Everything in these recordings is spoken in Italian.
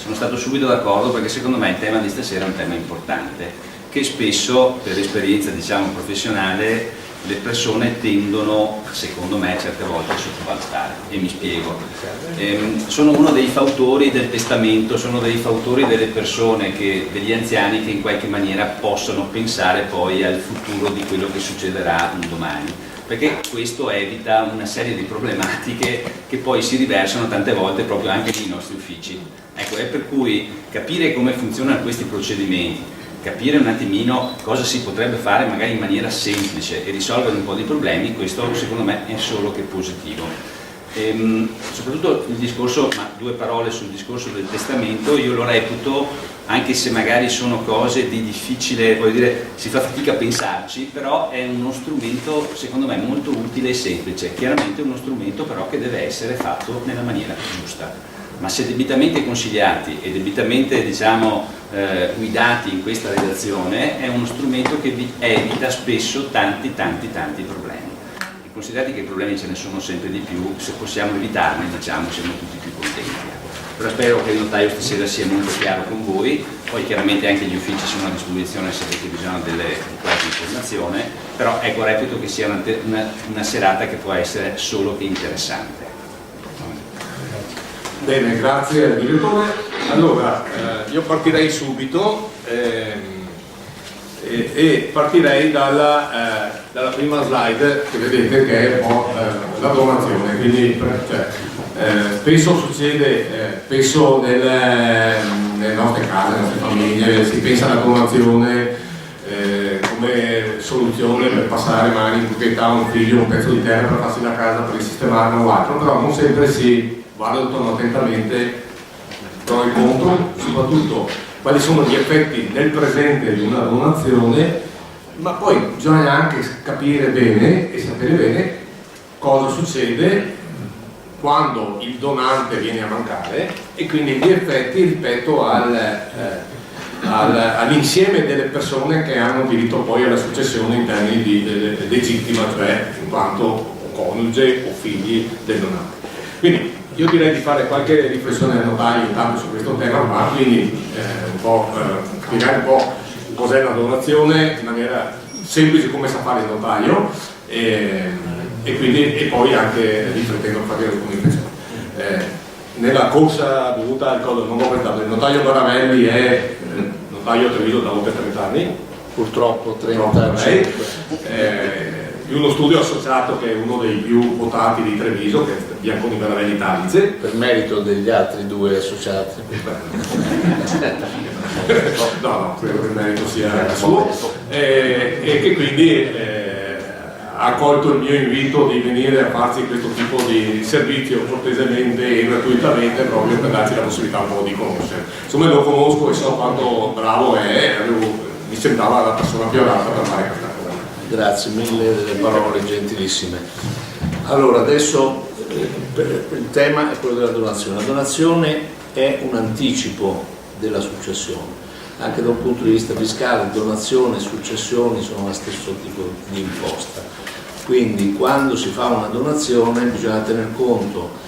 sono stato subito d'accordo perché secondo me il tema di stasera è un tema importante, che spesso per esperienza diciamo professionale le persone tendono, secondo me, certe volte a sottovalutare, e mi spiego. Sono uno dei fautori del testamento, sono dei fautori delle persone, degli anziani che in qualche maniera possono pensare poi al futuro di quello che succederà un domani, perché questo evita una serie di problematiche che poi si riversano tante volte proprio anche nei nostri uffici. Ecco, è per cui capire come funzionano questi procedimenti, capire un attimino cosa si potrebbe fare magari in maniera semplice e risolvere un po' di problemi, questo secondo me è solo che positivo. Soprattutto il discorso, ma due parole sul discorso del testamento, io lo reputo, anche se magari sono cose di difficile, voglio dire, si fa fatica a pensarci, però è uno strumento secondo me molto utile e semplice, chiaramente uno strumento però che deve essere fatto nella maniera giusta. Ma se debitamente consigliati e debitamente diciamo, guidati in questa redazione, è uno strumento che vi evita spesso tanti problemi. E considerati che i problemi ce ne sono sempre di più, se possiamo evitarli diciamo siamo tutti più contenti. Però spero che il notaio stasera sia molto chiaro con voi, poi chiaramente anche gli uffici sono a disposizione se avete bisogno di qualche informazione, però ecco, reputo che sia una serata che può essere solo che interessante. Bene, grazie al direttore. Allora, io partirei subito e partirei dalla prima slide che vedete, che è un po' la donazione. Quindi, spesso succede, spesso nelle nostre case, nelle nostre famiglie, si pensa alla donazione come soluzione per passare magari in proprietà a un figlio un pezzo di terra per farsi la casa, per sistemarla o altro, però non sempre si valutano attentamente pro e contro, soprattutto quali sono gli effetti nel presente di una donazione, ma poi bisogna anche capire bene e sapere bene cosa succede quando il donante viene a mancare e quindi gli effetti rispetto all'insieme delle persone che hanno diritto poi alla successione in termini di legittima, cioè in quanto coniuge o figli del donante. Quindi io direi di fare qualche riflessione al notaio intanto su questo tema, ma quindi spiegare un po' cos'è la donazione in maniera semplice come sa fare il notaio e poi anche riflettendo per fare alcune riflessioni. Nella corsa dovuta al codo non ho pensato, il notaio Baravelli è notaio a Treviso da oltre 30 anni, purtroppo 30 anni. Di uno studio associato che è uno dei più votati di Treviso, che è Bianconi Baravelli Talize, per merito degli altri due associati. No, credo che il merito sia suo, e che quindi ha accolto il mio invito di venire a farci questo tipo di servizio cortesemente e gratuitamente, proprio per darci la possibilità un po' di conoscere. Insomma, lo conosco e so quanto bravo è, mi sembrava la persona più adatta per fare questa cosa. Grazie mille delle parole gentilissime. Allora, adesso il tema è quello della donazione. La donazione è un anticipo della successione, anche da un punto di vista fiscale. Donazione e successioni sono lo stesso tipo di imposta, quindi quando si fa una donazione bisogna tener conto,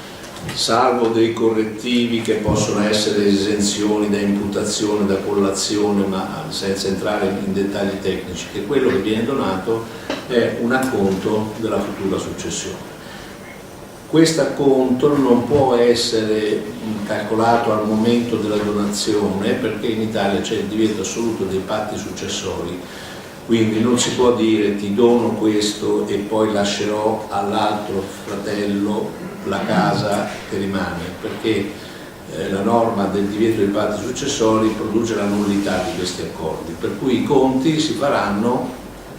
salvo dei correttivi che possono essere esenzioni da imputazione, da collazione, ma senza entrare in dettagli tecnici, che quello che viene donato è un acconto della futura successione. Questo acconto non può essere calcolato al momento della donazione, perché in Italia c'è il divieto assoluto dei patti successori, quindi non si può dire ti dono questo e poi lascerò all'altro fratello la casa che rimane, perché la norma del divieto dei patti successori produce la nullità di questi accordi, per cui i conti si faranno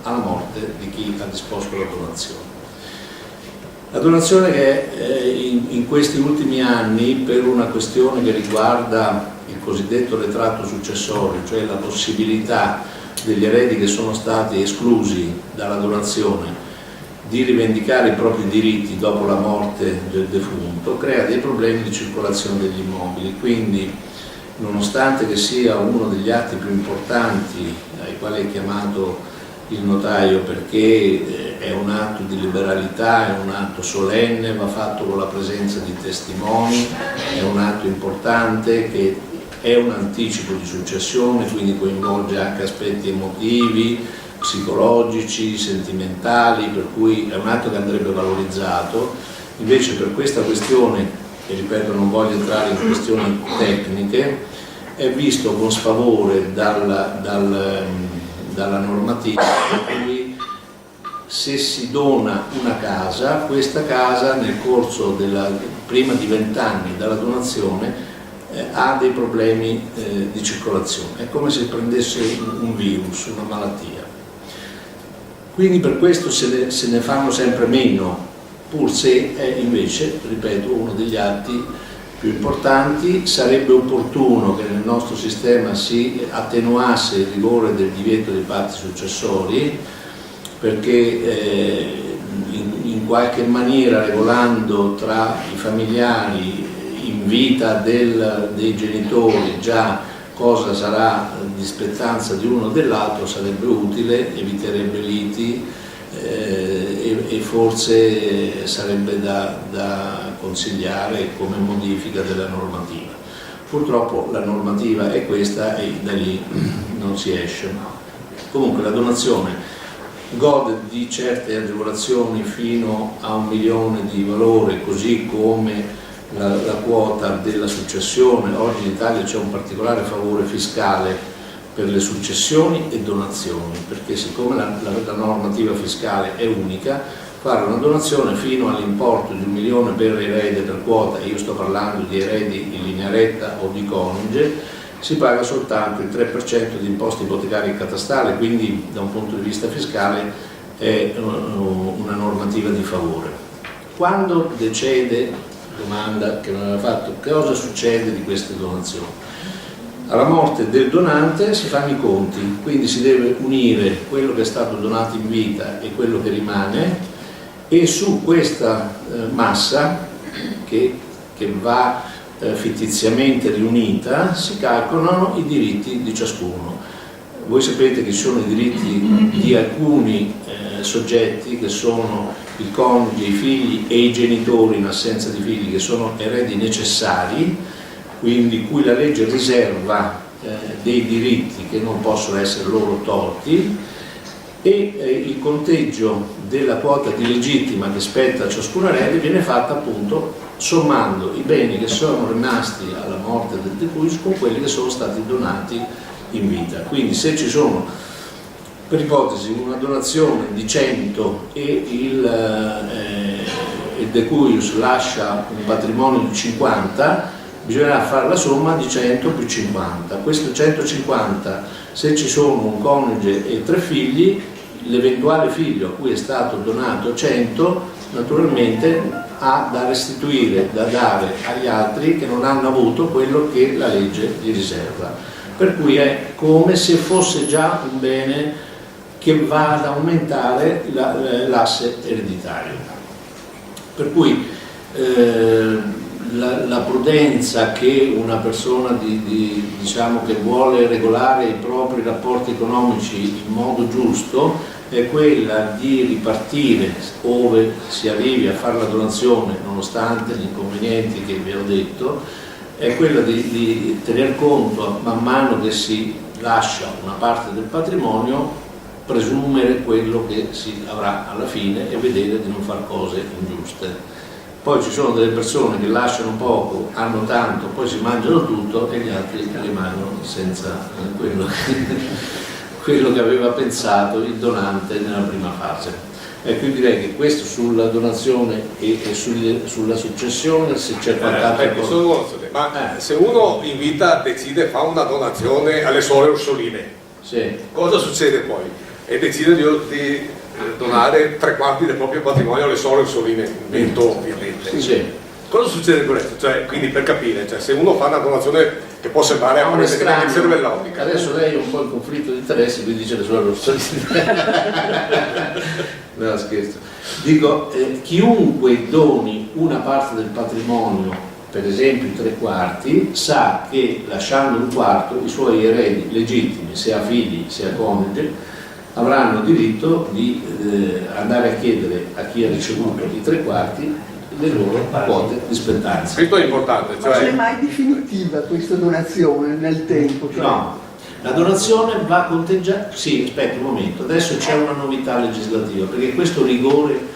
alla morte di chi ha disposto la donazione. La donazione che in questi ultimi anni, per una questione che riguarda il cosiddetto retratto successorio, cioè la possibilità degli eredi che sono stati esclusi dalla donazione di rivendicare i propri diritti dopo la morte del defunto, crea dei problemi di circolazione degli immobili. Quindi, nonostante che sia uno degli atti più importanti ai quali è chiamato il notaio, perché è un atto di liberalità, è un atto solenne, va fatto con la presenza di testimoni, è un atto importante che è un anticipo di successione, quindi coinvolge anche aspetti emotivi, psicologici, sentimentali, per cui è un atto che andrebbe valorizzato. Invece per questa questione, e ripeto non voglio entrare in questioni tecniche, è visto con sfavore dalla normativa, per cui se si dona una casa, questa casa nel corso prima di 20 anni dalla donazione ha dei problemi di circolazione, è come se prendesse un virus, una malattia. Quindi per questo se ne fanno sempre meno, pur se è invece, ripeto, uno degli atti più importanti. Sarebbe opportuno che nel nostro sistema si attenuasse il rigore del divieto dei patti successori, perché in qualche maniera regolando tra i familiari in vita dei genitori già cosa sarà di spettanza di uno o dell'altro sarebbe utile, eviterebbe liti e forse sarebbe da consigliare come modifica della normativa. Purtroppo la normativa è questa e da lì non si esce. Comunque la donazione gode di certe agevolazioni fino a 1 milione di valore, così come la quota della successione. Oggi in Italia c'è un particolare favore fiscale per le successioni e donazioni, perché siccome la normativa fiscale è unica, fare una donazione fino all'importo di 1 milione per erede per quota, e io sto parlando di eredi in linea retta o di coniuge, si paga soltanto il 3% di imposte ipotecarie e catastale, quindi da un punto di vista fiscale è una normativa di favore. Quando decede, domanda che non aveva fatto, che cosa succede di queste donazioni? Alla morte del donante si fanno i conti, quindi si deve unire quello che è stato donato in vita e quello che rimane, e su questa massa che va fittiziamente riunita si calcolano i diritti di ciascuno. Voi sapete che ci sono i diritti di alcuni soggetti che sono il coniuge, i figli e i genitori in assenza di figli, che sono eredi necessari, quindi cui la legge riserva dei diritti che non possono essere loro tolti, e il conteggio della quota di legittima che spetta a ciascun erede viene fatta appunto sommando i beni che sono rimasti alla morte del decuius con quelli che sono stati donati in vita. Quindi se ci sono, per ipotesi, una donazione di 100 e il decuius lascia un patrimonio di 50, bisognerà fare la somma di 100 più 50. Questo 150, se ci sono un coniuge e 3 figli, l'eventuale figlio a cui è stato donato 100 naturalmente ha da restituire, da dare agli altri che non hanno avuto quello che la legge gli riserva. Per cui è come se fosse già un bene che va ad aumentare l'asse ereditario. Per cui la prudenza che una persona diciamo, che vuole regolare i propri rapporti economici in modo giusto è quella di ripartire, ove si arrivi a fare la donazione nonostante gli inconvenienti che vi ho detto, è quella di tener conto man mano che si lascia una parte del patrimonio, presumere quello che si avrà alla fine e vedere di non fare cose ingiuste. Poi ci sono delle persone che lasciano poco, hanno tanto, poi si mangiano tutto e gli altri rimangono senza quello che aveva pensato il donante nella prima fase. E quindi direi che questo sulla donazione e sulla successione, se c'è qualcos'altro. Ma se uno in vita decide fa una donazione alle suore Orsoline, sì, cosa succede poi? E decide di donare 3/4 del proprio patrimonio alle suore Orsoline, invento ovviamente. Sì. Cosa succede con questo? Cioè, quindi per capire, cè, se uno fa una donazione che può sembrare apparentemente cervellotica. Adesso lei è un po' in conflitto di interessi, quindi dice le sue Orsoline. No, scherzo. Dico, chiunque doni una parte del patrimonio, per esempio i 3/4, sa che lasciando 1/4 i suoi eredi legittimi, se ha figli, se ha coniuge, avranno diritto di andare a chiedere a chi ha ricevuto i 3/4 le loro quote di spettanza. Questo è importante, Ma non è cioè mai definitiva questa donazione nel tempo? Cioè... No, la donazione va conteggiata. Sì, aspetta un momento, adesso c'è una novità legislativa, perché questo rigore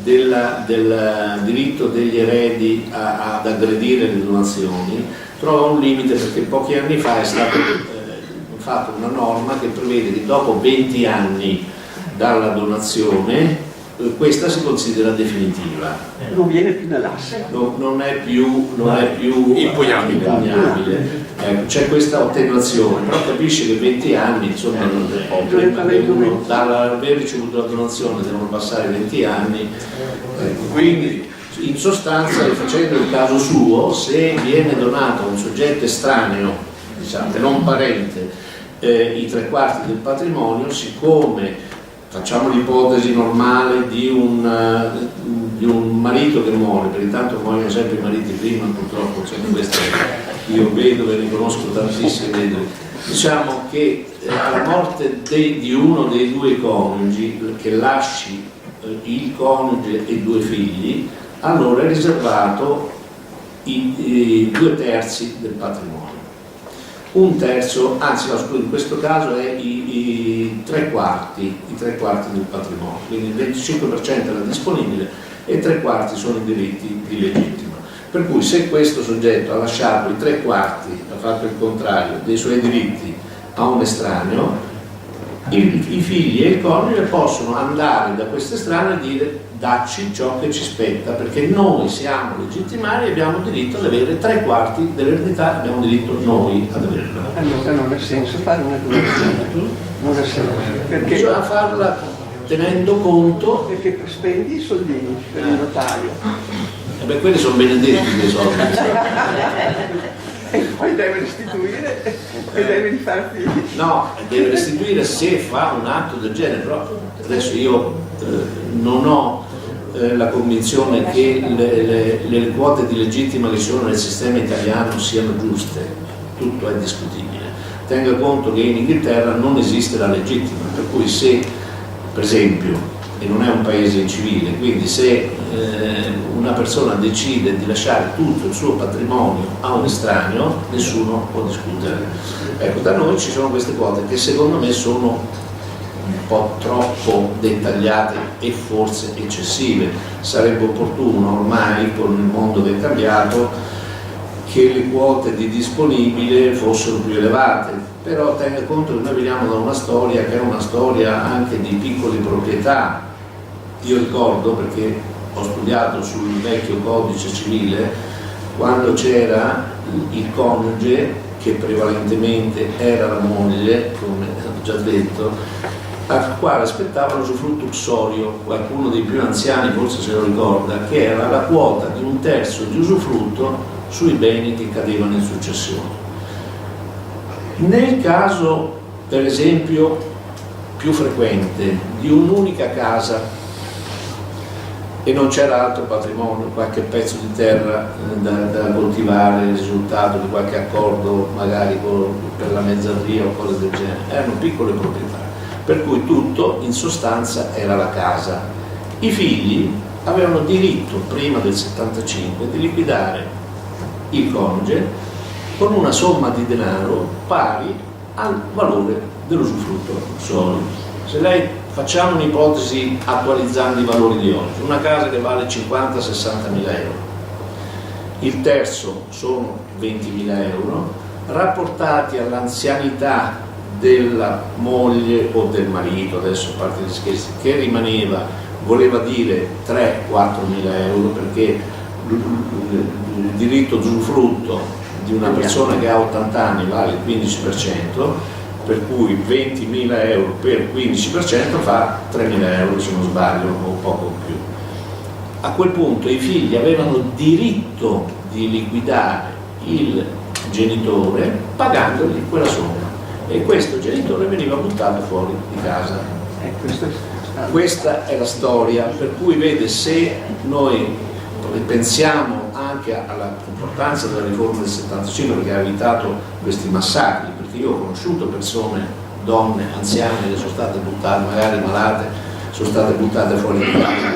del diritto degli eredi ad aggredire le donazioni trova un limite, perché pochi anni fa è stata fatta una norma che prevede che dopo 20 anni dalla donazione questa si considera definitiva. Non viene più nell'asse. Non è più impugnabile. C'è questa attenuazione, però capisce che 20 anni, insomma, prima che uno dall'aver ricevuto la donazione devono passare 20 anni, quindi in sostanza, facendo il caso suo, se viene donato a un soggetto estraneo, diciamo, non parente, i 3/4 del patrimonio, siccome facciamo l'ipotesi normale di un marito che muore, perché tanto muoiono sempre i mariti prima, purtroppo c'è questa, io vedo e ne conosco tantissimi, diciamo che alla morte di uno dei due coniugi, che lasci il coniuge e 2 figli, allora è riservato i 2/3 del patrimonio. Un terzo, anzi no, scusa, in questo caso è i 3/4 del patrimonio, quindi il 25% era disponibile e 3/4 sono i diritti di legittima. Per cui se questo soggetto ha lasciato i 3/4, ha fatto il contrario dei suoi diritti a un estraneo, i figli e il coniuge possono andare da questo estraneo e dire: dacci ciò che ci spetta, perché noi siamo legittimari e abbiamo diritto ad avere 3/4 dell'eredità, abbiamo diritto noi ad averla. Allora non ha senso fare una donazione, non ha senso, perché Bisogna farla tenendo conto, perché spendi i soldini per il notaio e beh, quelli sono benedetti dei soldi. e poi deve restituire e deve rifarti. No, deve restituire se fa un atto del genere, però adesso io non ho la convinzione che le quote di legittima che ci sono nel sistema italiano siano giuste, tutto è discutibile. Tenga conto che in Inghilterra non esiste la legittima, per cui se, per esempio, e non è un paese incivile, quindi se una persona decide di lasciare tutto il suo patrimonio a un estraneo, nessuno può discutere. Ecco, da noi ci sono queste quote che secondo me sono un po' troppo dettagliate e forse eccessive. Sarebbe opportuno ormai, con il mondo che è cambiato, che le quote di disponibile fossero più elevate, però tenga conto che noi veniamo da una storia che è una storia anche di piccole proprietà. Io ricordo, perché ho studiato sul vecchio codice civile, quando c'era il coniuge, che prevalentemente era la moglie, come ho già detto, al quale aspettava l'usufrutto uxorio, qualcuno dei più anziani forse se lo ricorda, che era la quota di 1/3 di usufrutto sui beni che cadevano in successione. Nel caso, per esempio, più frequente di un'unica casa e non c'era altro patrimonio, qualche pezzo di terra da coltivare, il risultato di qualche accordo magari per la mezzadria o cose del genere, erano piccole proprietà, per cui tutto in sostanza era la casa. I figli avevano diritto prima del 75 di liquidare il coniuge con una somma di denaro pari al valore dell'usufrutto solo. Se lei, facciamo un'ipotesi attualizzando i valori di oggi, una casa che vale 50-60 mila euro, il terzo sono 20.000 euro, rapportati all'anzianità della moglie o del marito, adesso a parte gli scherzi, che rimaneva, voleva dire 3-4 mila euro, perché il diritto d'usufrutto di una persona che ha 80 anni vale il 15%, per cui 20.000 euro per 15% fa 3.000 euro, se non sbaglio, o poco più. A quel punto i figli avevano diritto di liquidare il genitore pagandogli quella somma, e questo genitore veniva buttato fuori di casa. Questa è la storia, per cui vede, se noi pensiamo anche all'importanza della riforma del 75, perché ha evitato questi massacri, perché io ho conosciuto persone, donne, anziane che sono state buttate, magari malate, sono state buttate fuori di casa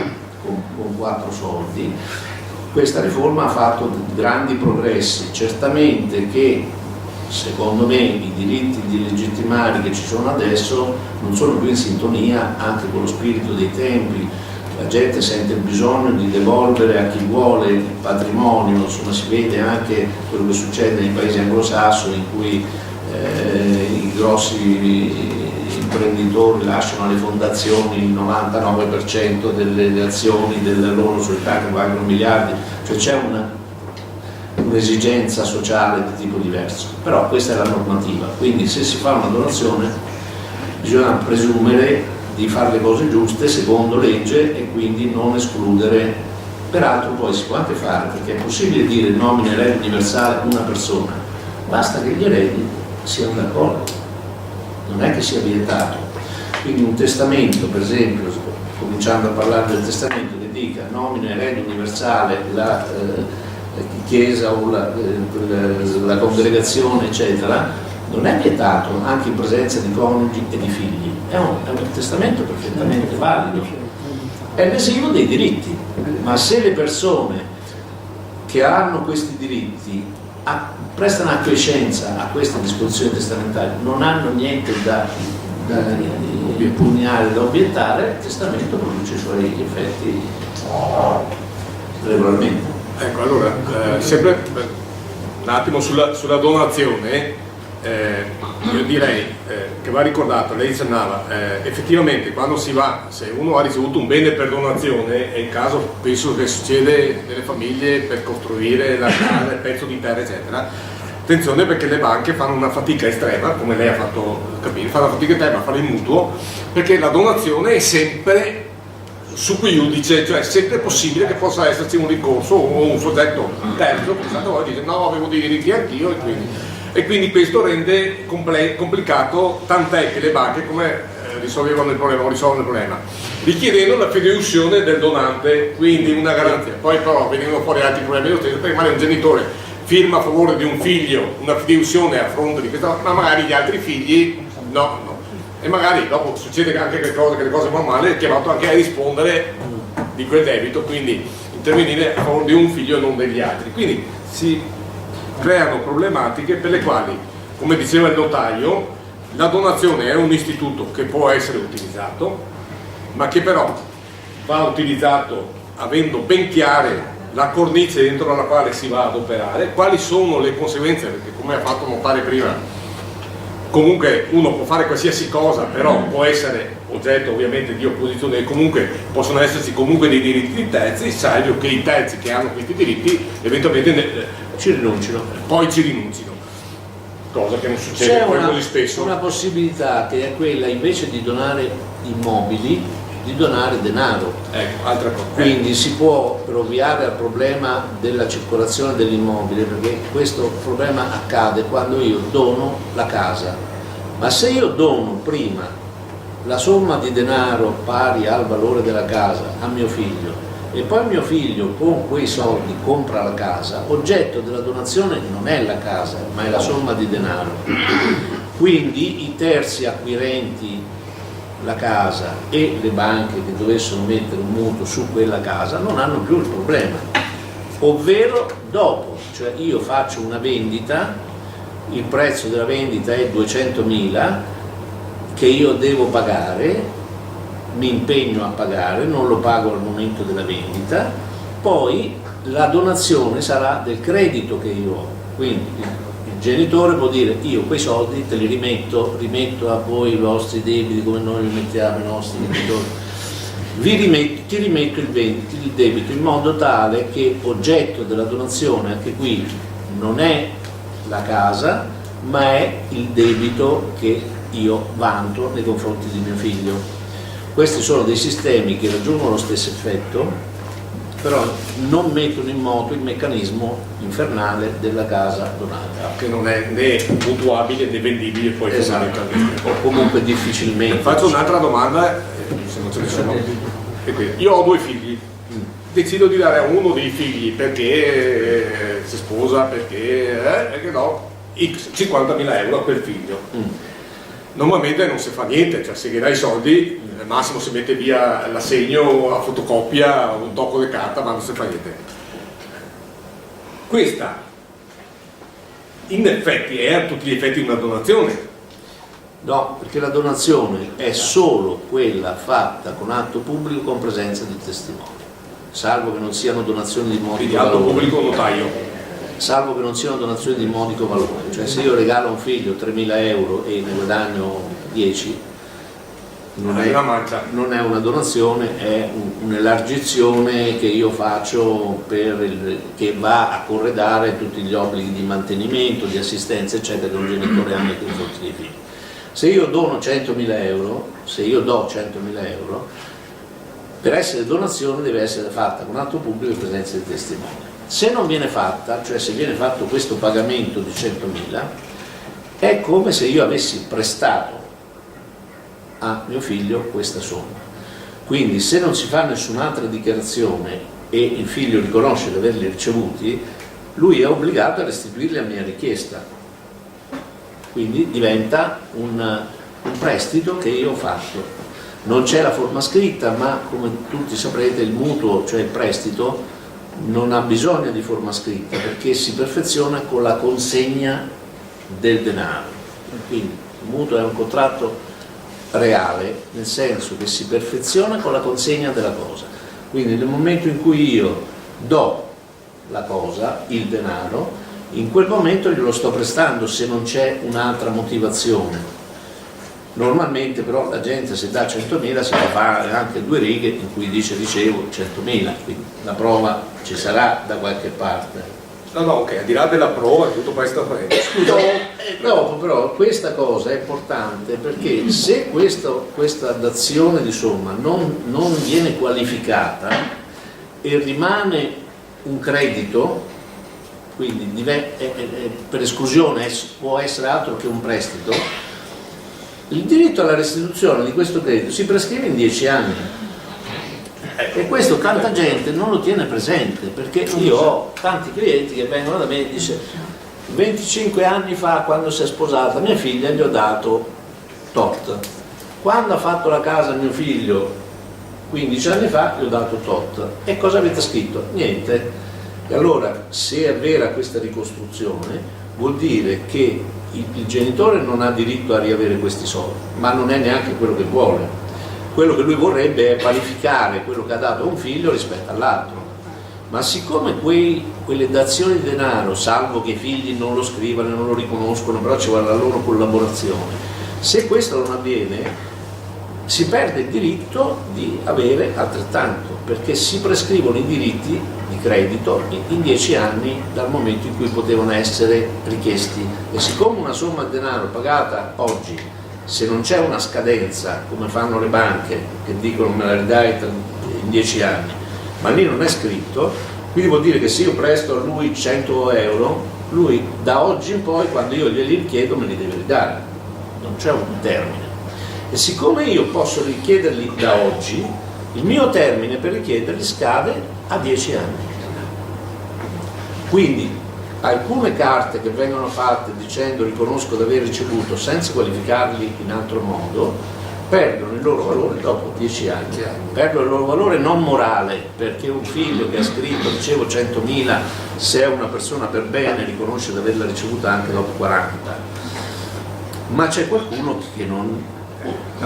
con 4 soldi, questa riforma ha fatto grandi progressi, certamente che secondo me i diritti legittimari che ci sono adesso non sono più in sintonia anche con lo spirito dei tempi. La gente sente il bisogno di devolvere a chi vuole il patrimonio, insomma si vede anche quello che succede nei paesi anglosassoni in cui i grossi imprenditori lasciano alle fondazioni il 99% delle azioni delle loro società che valgono miliardi, cioè c'è un'esigenza sociale di tipo diverso, però questa è la normativa, quindi se si fa una donazione bisogna presumere di fare le cose giuste secondo legge e quindi non escludere. Peraltro poi si può anche fare, perché è possibile dire nomina erede universale una persona, basta che gli eredi siano d'accordo, non è che sia vietato. Quindi un testamento, per esempio, cominciando a parlare del testamento, che dica nomina erede universale la chiesa o la congregazione eccetera, non è vietato anche in presenza di coniugi e di figli, è un testamento perfettamente valido, è lesivo dei diritti, ma se le persone che hanno questi diritti prestano acquiescenza a queste disposizioni testamentarie, non hanno niente da impugnare, da obiettare, il testamento produce i suoi effetti regolarmente. Ecco, allora, sempre un attimo sulla donazione, io direi che va ricordato, lei accennava, effettivamente quando si va, se uno ha ricevuto un bene per donazione, è il caso, penso che succede nelle famiglie per costruire la casa, il pezzo di terra eccetera, attenzione perché le banche fanno una fatica estrema, come lei ha fatto capire, fanno una fatica estrema a fare il mutuo, perché la donazione è sempre su cui giudice, cioè è sempre possibile che possa esserci un ricorso o un soggetto terzo che dice no, avevo dei diritti anch'io e quindi questo rende complicato, tant'è che le banche come risolvono il problema richiedendo la fideiussione del donante, quindi una garanzia. Poi però venivano fuori altri problemi lo stesso, perché magari un genitore firma a favore di un figlio una fideiussione a fronte di questa, ma magari gli altri figli no. E magari dopo succede anche che le cose vanno male, è chiamato anche a rispondere di quel debito, quindi intervenire a favore di un figlio e non degli altri. Quindi si creano problematiche per le quali, come diceva il notaio, la donazione è un istituto che può essere utilizzato, ma che però va utilizzato avendo ben chiare la cornice dentro la quale si va ad operare, quali sono le conseguenze, perché come ha fatto notare prima, comunque uno può fare qualsiasi cosa, però può essere oggetto ovviamente di opposizione e comunque possono esserci comunque dei diritti di terzi, salvo che i terzi che hanno questi diritti eventualmente ci rinunciano. Poi ci rinunciano, cosa che non succede poi così spesso. C'è una possibilità che è quella, invece di donare immobili, di donare denaro. Ecco, altra cosa. Quindi si può, per ovviare al problema della circolazione dell'immobile, perché questo problema accade quando io dono la casa, ma se io dono prima la somma di denaro pari al valore della casa a mio figlio e poi mio figlio con quei soldi compra la casa, oggetto della donazione non è la casa ma è la somma di denaro, quindi i terzi acquirenti la casa e le banche che dovessero mettere un mutuo su quella casa non hanno più il problema, ovvero dopo, cioè io faccio una vendita, il prezzo della vendita è 200.000 che io devo pagare, mi impegno a pagare, non lo pago al momento della vendita, poi la donazione sarà del credito che io ho, quindi il genitore può dire io quei soldi te li rimetto a voi i vostri debiti come noi li mettiamo i nostri debitori, ti rimetto il debito in modo tale che oggetto della donazione anche qui non è la casa ma è il debito che io vanto nei confronti di mio figlio. Questi sono dei sistemi che raggiungono lo stesso effetto, però non mettono in moto il meccanismo infernale della casa donata, che non è né mutuabile né vendibile poi fondamentalmente. O comunque difficilmente. Faccio un'altra domanda, se non ce ne sono. Io ho 2 figli, decido di dare a uno dei figli perché si sposa, perché no, x 50.000 euro per figlio. Normalmente non si fa niente, cioè se gli dai i soldi al massimo si mette via l'assegno a fotocopia o un tocco di carta, ma non si fa niente. questa in effetti è a tutti gli effetti una donazione. No, perché la donazione è solo quella fatta con atto pubblico con presenza del testimone, salvo che non siano donazioni di modico Quindi atto valore. pubblico notaio. Salvo che non siano donazioni di modico valore, cioè se io regalo a un figlio 3.000 euro e ne guadagno 10, non è una donazione, è un'elargizione che io faccio che va a corredare tutti gli obblighi di mantenimento, di assistenza eccetera che un genitore ha nei confronti dei figli. Se io do 100.000 euro, per essere donazione deve essere fatta con atto pubblico in presenza del testimone. Se non viene fatta, cioè se viene fatto questo pagamento di 100.000, è come se io avessi prestato a mio figlio questa somma. Quindi se non si fa nessun'altra dichiarazione e il figlio riconosce di averli ricevuti, lui è obbligato a restituirli a mia richiesta. Quindi diventa un prestito che io ho fatto. Non c'è la forma scritta, ma come tutti saprete il mutuo, cioè il prestito, non ha bisogno di forma scritta perché si perfeziona con la consegna del denaro. Quindi il mutuo è un contratto reale, nel senso che si perfeziona con la consegna della cosa. Quindi nel momento in cui io do la cosa, il denaro, in quel momento glielo sto prestando se non c'è un'altra motivazione. Normalmente però la gente se dà 100.000 si fa fare anche 2 righe in cui dice ricevo 100.000, quindi la prova ci sarà da qualche parte. No, ok, al di là della prova tutto questo Dopo però questa cosa è importante perché se questa dazione di somma non viene qualificata e rimane un credito, quindi per esclusione può essere altro che un prestito, il diritto alla restituzione di questo credito si prescrive in 10 anni. E questo tanta gente non lo tiene presente, perché io ho tanti clienti che vengono da me e dicono 25 anni fa, quando si è sposata mia figlia, gli ho dato tot, quando ha fatto la casa mio figlio 15 anni fa gli ho dato tot. E cosa avete scritto? Niente. E allora, se è vera questa ricostruzione, vuol dire che il genitore non ha diritto a riavere questi soldi, ma non è neanche quello che vuole. Quello che lui vorrebbe è parificare quello che ha dato a un figlio rispetto all'altro. Ma siccome quelle dazioni di denaro, salvo che i figli non lo scrivano e non lo riconoscono, però ci vuole la loro collaborazione, se questo non avviene si perde il diritto di avere altrettanto, perché si prescrivono i diritti di credito in 10 anni dal momento in cui potevano essere richiesti. E siccome una somma di denaro pagata oggi, se non c'è una scadenza, come fanno le banche, che dicono me la ridai in 10 anni, ma lì non è scritto, quindi vuol dire che se io presto a lui 100 euro, lui da oggi in poi, quando io glieli richiedo, me li deve ridare. Non c'è un termine. E siccome io posso richiederli da oggi, il mio termine per richiederli scade a 10 anni. Quindi alcune carte che vengono fatte dicendo riconosco di aver ricevuto senza qualificarli in altro modo perdono il loro valore dopo 10 anni. Perdono il loro valore non morale, perché un figlio che ha scritto ricevo 100.000, se è una persona per bene riconosce di averla ricevuta anche dopo 40, ma c'è qualcuno che non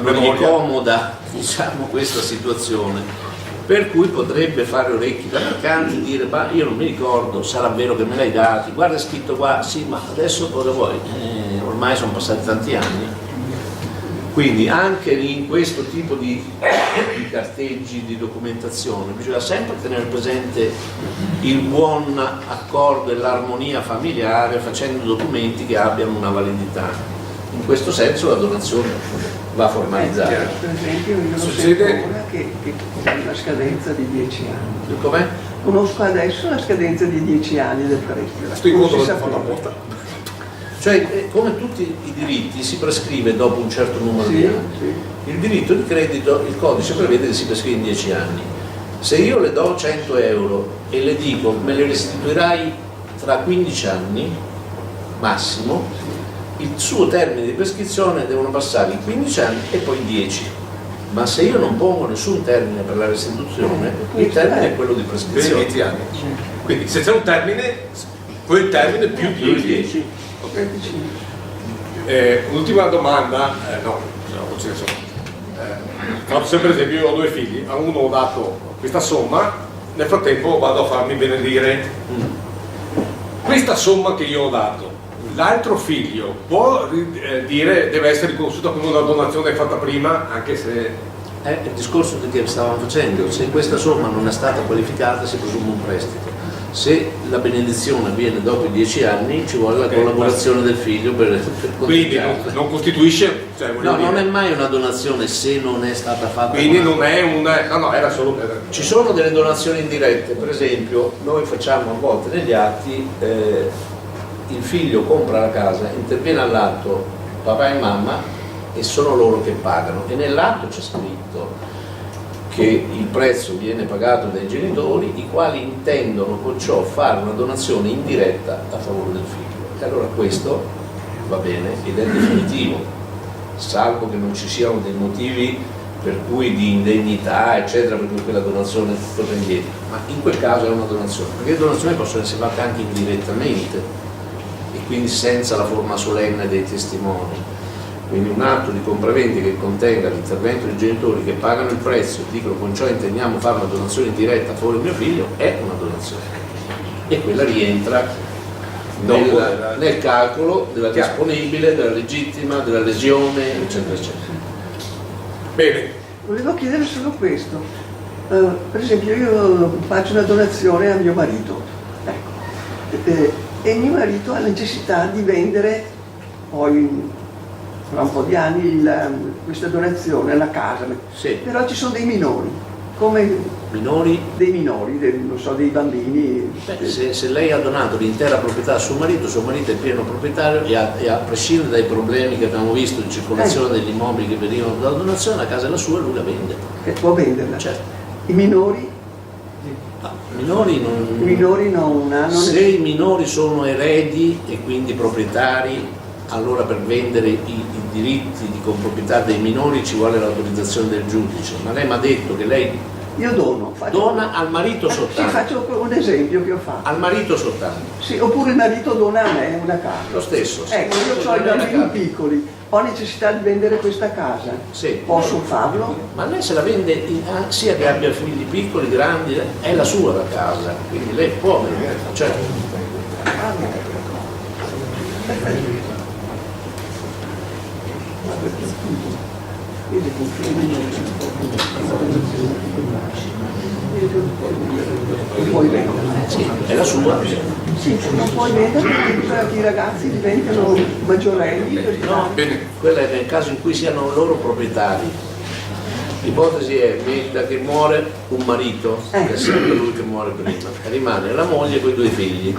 gli comoda, diciamo, questa situazione, per cui potrebbe fare orecchi da mercante e dire ma io non mi ricordo, sarà vero che me l'hai dati, guarda è scritto qua, sì ma adesso cosa vuoi? Ormai sono passati tanti anni. Quindi anche in questo tipo di carteggi, di documentazione, bisogna sempre tenere presente il buon accordo e l'armonia familiare facendo documenti che abbiano una validità. In questo senso la donazione va formalizzata. Per esempio io Succede... so ora che c'è la scadenza di 10 anni. Com'è? Conosco adesso la scadenza di 10 anni del prestito. Sto in Non conto si che fanno sapeva. apposta. Cioè, come tutti i diritti, si prescrive dopo un certo numero di anni. Sì. Il diritto di credito, il codice prevede che si prescrive in 10 anni. Se io le do 100 euro e le dico me le restituirai tra 15 anni, massimo, il suo termine di prescrizione devono passare i 15 anni e poi 10. Ma se io non pongo nessun termine per la restituzione, il termine è quello di prescrizione. 20 anni. Quindi se c'è un termine poi il termine più 10. 25. Ultima domanda, non ce ne sono. Faccio sempre esempio, io ho 2 figli, a uno ho dato questa somma, nel frattempo vado a farmi benedire. Questa somma che io ho dato, l'altro figlio può dire deve essere riconosciuta come una donazione fatta prima, anche se... È il discorso che stavamo facendo: se questa somma non è stata qualificata si presume un prestito. Se la benedizione avviene dopo i 10 anni ci vuole la collaborazione del figlio per quindi non costituisce, cioè, no, non è mai una donazione se non è stata fatta. Quindi non è no, era solo per... Ci sono delle donazioni indirette, per esempio noi facciamo a volte negli atti, il figlio compra la casa, interviene all'atto papà e mamma e sono loro che pagano, e nell'atto c'è scritto che il prezzo viene pagato dai genitori, i quali intendono con ciò fare una donazione indiretta a favore del figlio. E allora questo va bene ed è definitivo, salvo che non ci siano dei motivi per cui di indegnità eccetera, per cui quella donazione torna indietro, ma in quel caso è una donazione, perché le donazioni possono essere fatte anche indirettamente e quindi senza la forma solenne dei testimoni. Quindi un atto di compravendita che contenga l'intervento dei genitori che pagano il prezzo e dicono con ciò intendiamo fare una donazione diretta a favore del mio figlio è una donazione, e quella rientra nel calcolo della disponibile, della legittima, della lesione eccetera eccetera. Bene. Volevo chiedere solo questo. Per esempio io faccio una donazione a mio marito, ecco, e mio marito ha necessità di vendere poi tra un po' di anni questa donazione, la casa, Sì. Però ci sono dei minori, come Minori? dei minori, non so, dei bambini. Se lei ha donato l'intera proprietà a suo marito è pieno proprietario e a prescindere dai problemi che abbiamo visto di circolazione degli immobili che venivano dalla donazione, la casa è la sua e lui la vende. Che può venderla. Certo. I minori? I minori non hanno. Se i minori sono eredi e quindi proprietari, allora per vendere i diritti di comproprietà dei minori ci vuole l'autorizzazione del giudice, ma lei mi ha detto che lei Io dono. dona al marito soltanto. Sì, faccio un esempio che ho fatto. Al marito soltanto. Sì, oppure il marito dona a me una casa. Lo stesso. Sì. Ecco, io ho i bambini piccoli, ho necessità di vendere questa casa. Sì. Posso farlo? Ma lei se la vende sia che abbia figli piccoli, grandi, è la sua la casa, quindi lei può vendere, certo. Puoi vendere. Sì, è la sua. Sì, non puoi vendere perché i ragazzi diventano maggiorenni. No, quello è nel caso in cui siano loro proprietari. L'ipotesi è che muore un marito, che è sempre lui che muore prima, e rimane la moglie con i 2 figli.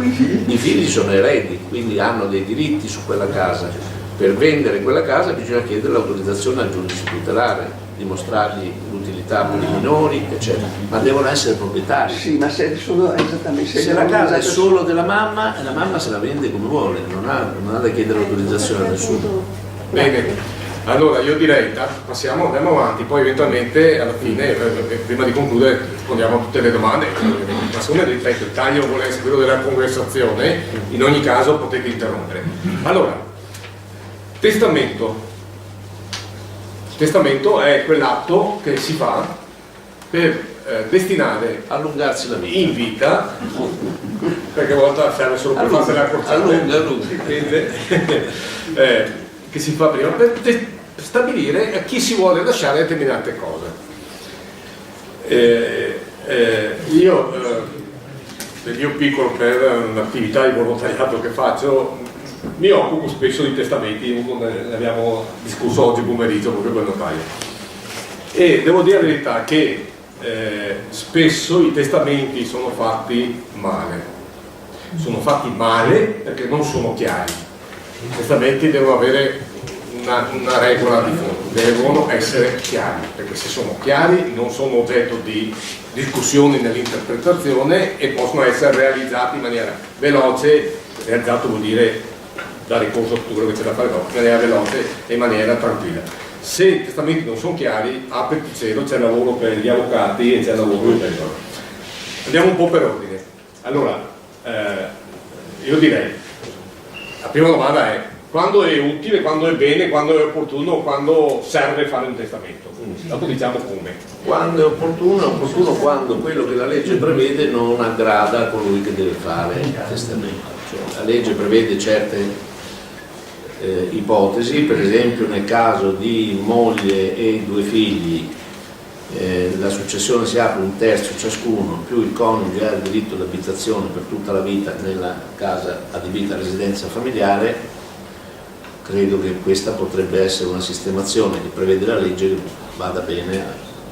I figli sono eredi, quindi hanno dei diritti su quella casa. Per vendere quella casa bisogna chiedere l'autorizzazione al giudice tutelare, dimostrargli l'utilità per i minori, eccetera. Ma devono essere proprietari. Sì, ma se sono esattamente. Se la casa è solo della mamma, la mamma se la vende come vuole, non ha da chiedere l'autorizzazione a nessuno. Bene. Allora io direi, andiamo avanti, poi eventualmente alla fine, prima di concludere, rispondiamo a tutte le domande, ma siccome ripeto, il taglio vuole essere quello della conversazione, in ogni caso potete interrompere. Allora, testamento. Testamento è quell'atto che si fa per destinare, Allungarsi la vita. in vita, perché a volte serve solo per farsi la accorciata, che si fa prima per stabilire a chi si vuole lasciare determinate cose. Io nel mio piccolo, per un'attività di volontariato che faccio, mi occupo spesso di testamenti, ne abbiamo discusso oggi pomeriggio proprio con il notaio, e devo dire la verità che spesso i testamenti sono fatti male perché non sono chiari. I testamenti devono avere una regola di fondo, devono essere chiari, perché se sono chiari non sono oggetto di discussioni nell'interpretazione e possono essere realizzati in maniera veloce. Realizzato vuol dire dare corso a tutto quello che c'è da fare dopo, in maniera veloce e in maniera tranquilla. Se i testamenti non sono chiari, apriti cielo, c'è lavoro per gli avvocati e c'è lavoro per il. Andiamo un po' per ordine. Allora, io direi, la prima domanda è quando è utile, quando è bene, quando è opportuno, quando serve fare un testamento. Dopo diciamo come. Quando è opportuno quando quello che la legge prevede non aggrada colui che deve fare il testamento. Cioè, la legge prevede certe ipotesi, per esempio nel caso di moglie e 2 figli la successione si apre 1/3 ciascuno, più il coniuge ha il diritto d'abitazione per tutta la vita nella casa adibita a residenza familiare. Credo che questa potrebbe essere una sistemazione che prevede la legge che vada bene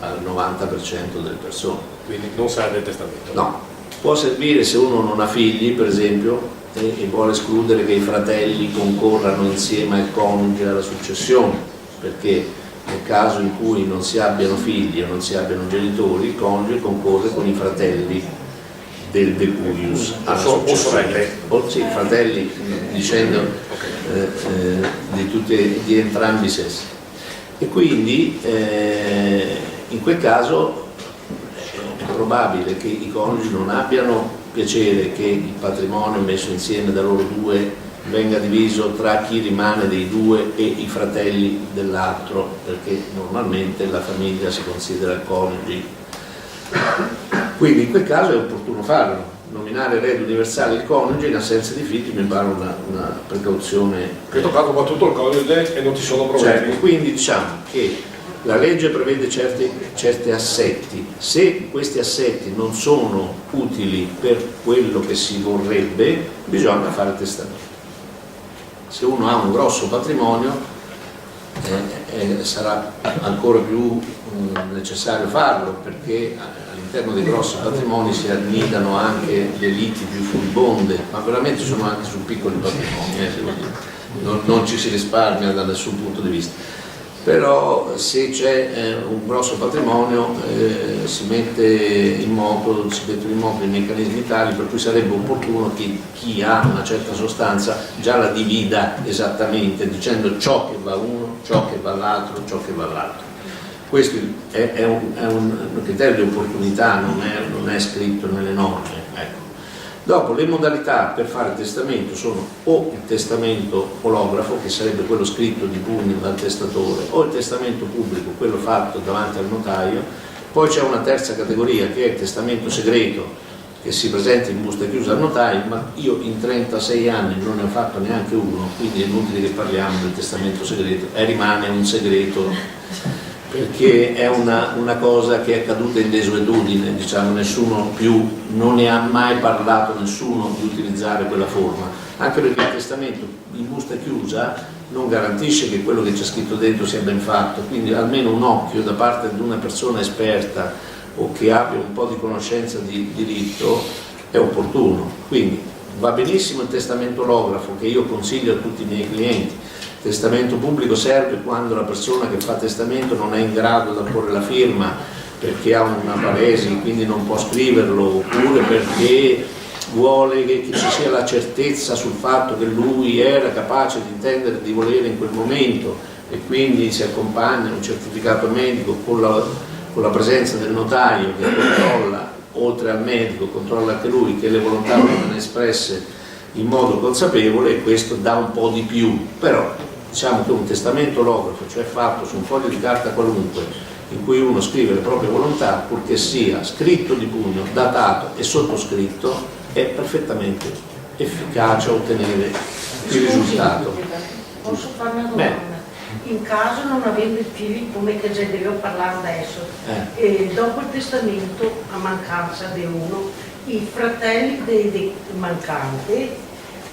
al 90% delle persone. Quindi non serve il testamento? No, può servire se uno non ha figli, per esempio, e vuole escludere che i fratelli concorrano insieme al coniuge alla successione, perché nel caso in cui non si abbiano figli o non si abbiano genitori, il coniuge concorre con i fratelli del decuius alla successione. Sì, fratelli dicendo di entrambi i sessi. E quindi in quel caso è probabile che i coniugi non abbiano piacere che il patrimonio messo insieme da loro 2 venga diviso tra chi rimane dei 2 e i fratelli dell'altro, perché normalmente la famiglia si considera coniugi. Quindi in quel caso è opportuno farlo, nominare erede universale il coniuge in assenza di figli mi pare una precauzione. In questo caso va tutto il coniuge e non ci sono problemi. Certo, quindi diciamo che la legge prevede certi assetti, se questi assetti non sono utili per quello che si vorrebbe, bisogna fare il testamento. Se uno ha un grosso patrimonio sarà ancora più necessario farlo, perché all'interno dei grossi patrimoni si annidano anche le liti più furibonde, ma veramente sono anche su piccoli patrimoni, non ci si risparmia da nessun punto di vista. Però se c'è un grosso patrimonio si mette in moto i meccanismi tali per cui sarebbe opportuno che chi ha una certa sostanza già la divida esattamente, dicendo ciò che va uno, ciò che va l'altro, ciò che va l'altro. Questo è un criterio di opportunità, non è scritto nelle norme. Ecco. Dopo le modalità per fare il testamento sono o il testamento olografo, che sarebbe quello scritto di pugno dal testatore, o il testamento pubblico, quello fatto davanti al notaio. Poi c'è una terza categoria che è il testamento segreto, che si presenta in busta chiusa al notaio, ma io in 36 anni non ne ho fatto neanche uno, quindi è inutile che parliamo del testamento segreto, rimane un segreto perché è una cosa che è caduta in desuetudine, diciamo, nessuno più, non ne ha mai parlato nessuno di utilizzare quella forma, anche perché il testamento in busta chiusa non garantisce che quello che c'è scritto dentro sia ben fatto, quindi almeno un occhio da parte di una persona esperta o che abbia un po' di conoscenza di diritto è opportuno. Quindi va benissimo il testamento olografo, che io consiglio a tutti i miei clienti. Il testamento pubblico serve quando la persona che fa testamento non è in grado di apporre la firma perché ha una paresi, quindi non può scriverlo, oppure perché vuole che ci sia la certezza sul fatto che lui era capace di intendere, di volere in quel momento, e quindi si accompagna un certificato medico con la presenza del notaio che controlla, oltre al medico, controlla anche lui che le volontà vengano espresse in modo consapevole, e questo dà un po' di più. Però diciamo che un testamento olografo, cioè fatto su un foglio di carta qualunque, in cui uno scrive le proprie volontà, purché sia scritto di pugno, datato e sottoscritto, è perfettamente efficace a ottenere il risultato. Posso fare una domanda? In caso non avendo figli, come che già devo parlare adesso, dopo il testamento, a mancanza di uno, i fratelli del mancante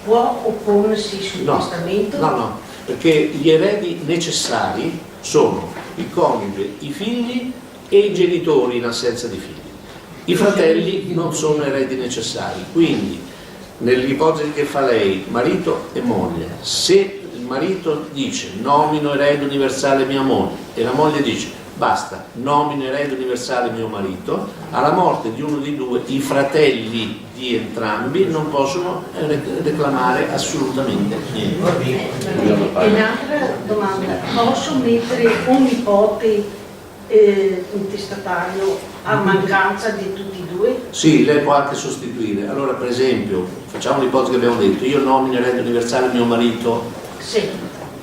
può opporsi sul testamento? No, perché gli eredi necessari sono il coniuge, i figli e i genitori in assenza di figli. I fratelli non sono eredi necessari, quindi nell'ipotesi che fa lei, marito e moglie, se il marito dice nomino erede universale mia moglie e la moglie dice basta, nomino erede universale mio marito, alla morte di uno dei due i fratelli di entrambi non possono reclamare assolutamente niente. E un'altra domanda, posso mettere un nipote intestatario a mancanza di tutti e due? Sì, lei può anche sostituire. Allora, per esempio, facciamo l'ipotesi che abbiamo detto, io nomino reddito universale mio marito. Sì.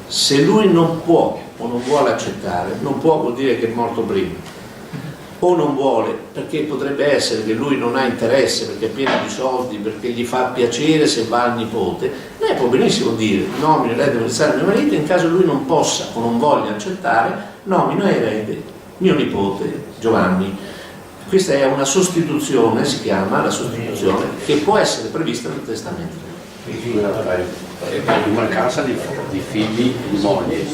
Se lui non può o non vuole accettare, non può vuol dire che è morto prima, o non vuole perché potrebbe essere che lui non ha interesse, perché è pieno di soldi, perché gli fa piacere se va al nipote, lei può benissimo dire nomino reddito universale mio marito, in caso lui non possa o non voglia accettare, nomino erede mio nipote Giovanni. Questa è una sostituzione, si chiama la sostituzione, che può essere prevista nel testamento. In mancanza di figli e di moglie,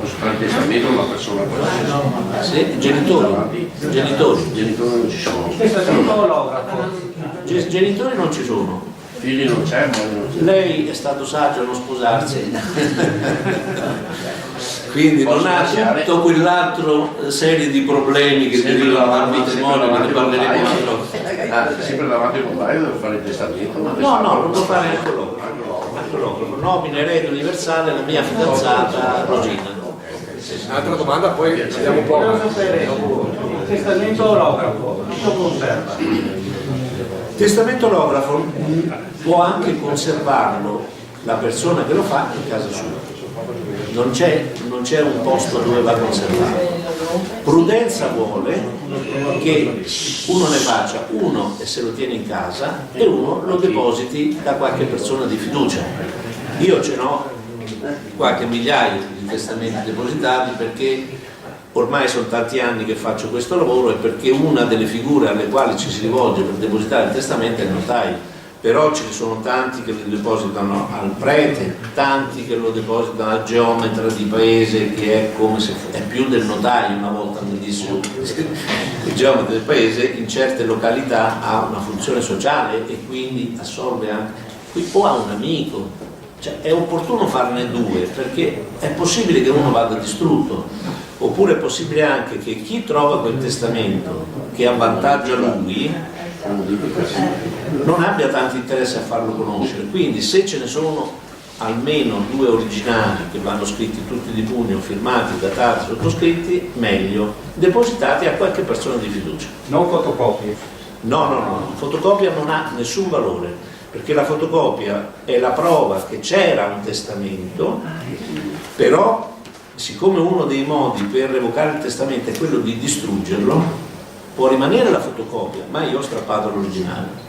posso fare il testamento una persona qualsiasi? Sì, genitori Non ci sono. Genitori non ci sono. Figli non c'è, moglie non c'è. Lei è stato saggio a non sposarsi, quindi non ha tutto quell'altro serie di problemi che derivano dal matrimonio, che ne parleremo altro. Sempre davanti al notaio devo fare il testamento? No, non lo fare anche loro. Nomina erede universale la mia fidanzata Rosina. Un'altra domanda, poi andiamo un po'. Testamento orografo, cosa conserva? Testamento orografo può anche conservarlo la persona che lo fa in casa sua. Non c'è un posto dove va conservato. Prudenza vuole che uno ne faccia uno e se lo tiene in casa e uno lo depositi da qualche persona di fiducia. Io ce n'ho qualche migliaio di testamenti depositati perché ormai sono tanti anni che faccio questo lavoro e perché una delle figure alle quali ci si rivolge per depositare il testamento è il notaio. Però ce ne sono tanti che lo depositano al prete, tanti che lo depositano al geometra di paese, che è come se è più del notaio. Una volta mi disse il geometra del paese in certe località ha una funzione sociale e quindi assolve anche, o ha un amico, cioè è opportuno farne due perché è possibile che uno vada distrutto, oppure è possibile anche che chi trova quel testamento che avvantaggia lui non abbia tanto interesse a farlo conoscere, quindi se ce ne sono almeno due originali che vanno scritti tutti di pugno, firmati, datati, sottoscritti, meglio, depositati a qualche persona di fiducia. Non fotocopie? No, fotocopia non ha nessun valore, perché la fotocopia è la prova che c'era un testamento, però siccome uno dei modi per revocare il testamento è quello di distruggerlo, può rimanere la fotocopia, ma io ho strappato l'originale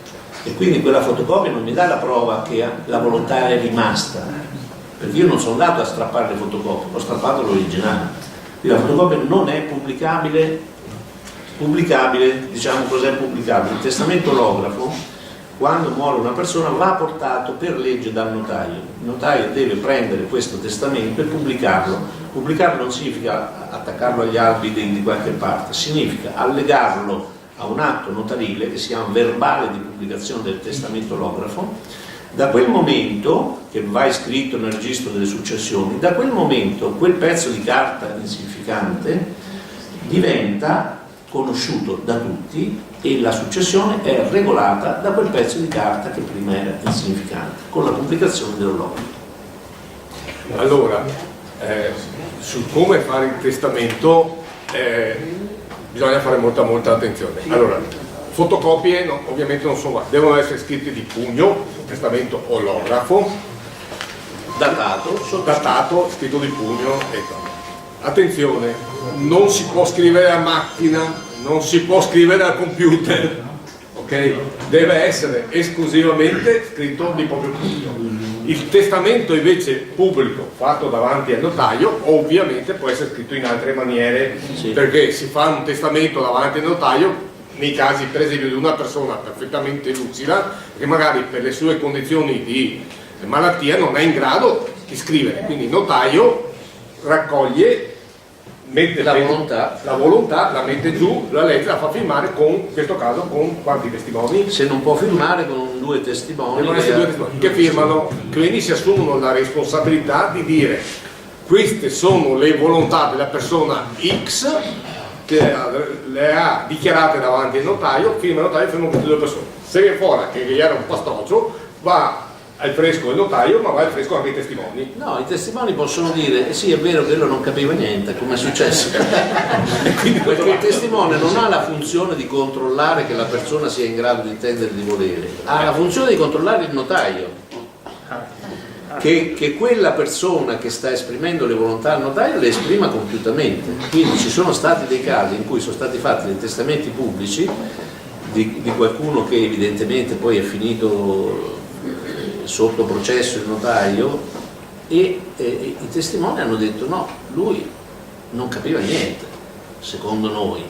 e quindi quella fotocopia non mi dà la prova che la volontà è rimasta, perché io non sono andato a strappare le fotocopie, ho strappato l'originale. Quindi la fotocopia non è pubblicabile, diciamo cos'è pubblicabile. Il testamento orografo, quando muore una persona, va portato per legge dal notaio. Il notaio deve prendere questo testamento e pubblicarlo. Pubblicarlo non significa attaccarlo agli albi di qualche parte, significa allegarlo a un atto notarile che si chiama verbale di pubblicazione del testamento orografo. Da quel momento, che va iscritto nel registro delle successioni, da quel momento quel pezzo di carta insignificante diventa conosciuto da tutti e la successione è regolata da quel pezzo di carta che prima era insignificante, con la pubblicazione dell'orografo. Allora, su come fare il testamento bisogna fare molta attenzione. Allora, fotocopie ovviamente non sono, devono essere scritte di pugno, testamento olografo, datato, scritto di pugno e tal. Attenzione, non si può scrivere a macchina, non si può scrivere al computer, ok? Deve essere esclusivamente scritto di proprio pugno. Il testamento invece pubblico fatto davanti al notaio ovviamente può essere scritto in altre maniere, sì. Perché si fa un testamento davanti al notaio nei casi per esempio di una persona perfettamente lucida che magari per le sue condizioni di malattia non è in grado di scrivere, quindi il notaio raccoglie, mette la volontà, la mette giù, la legge, la fa firmare con, in questo caso, con quanti testimoni? Se non può firmare con due testimoni che firmano, quindi si assumono la responsabilità di dire queste sono le volontà della persona X che le ha dichiarate davanti al notaio, firma il notaio, firmano queste due persone. Se viene fuori che era un pastorcio, va al fresco il notaio, ma va al fresco anche i testimoni. No, i testimoni possono dire sì, è vero, quello non capiva niente, come è successo. Perché il testimone non ha la funzione di controllare che la persona sia in grado di intendere e di volere, ha la funzione di controllare il notaio. Che quella persona che sta esprimendo le volontà al notaio le esprima compiutamente. Quindi ci sono stati dei casi in cui sono stati fatti dei testamenti pubblici di qualcuno che evidentemente poi è finito sotto processo il notaio e i testimoni hanno detto no, lui non capiva niente, secondo noi.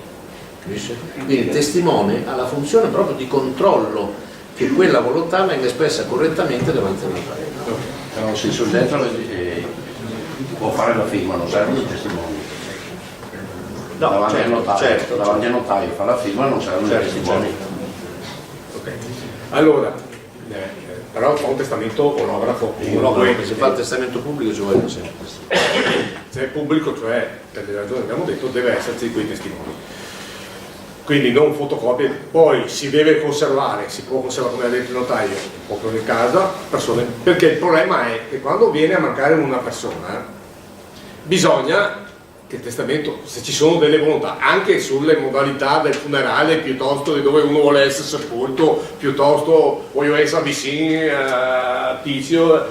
Capisce? Quindi il testimone ha la funzione proprio di controllo che quella volontà venga espressa correttamente davanti al notaio. Però se il soggetto può fare la firma, non servono i testimoni. No, Davanti al notaio, certo. davanti al notaio fa la firma, non servono i testimoni. Okay. Allora, però fa un testamento onografo. Se fa il testamento pubblico ci vogliono sempre. Se è pubblico, cioè per le ragioni che abbiamo detto, deve esserci quei testimoni. Quindi non fotocopie, poi si deve conservare, si può conservare come ha detto il notaio, proprio in casa, persone, perché il problema è che quando viene a mancare una persona bisogna che il testamento, se ci sono delle volontà, anche sulle modalità del funerale, piuttosto di dove uno vuole essere sepolto, piuttosto voglio essere vicino a Tizio,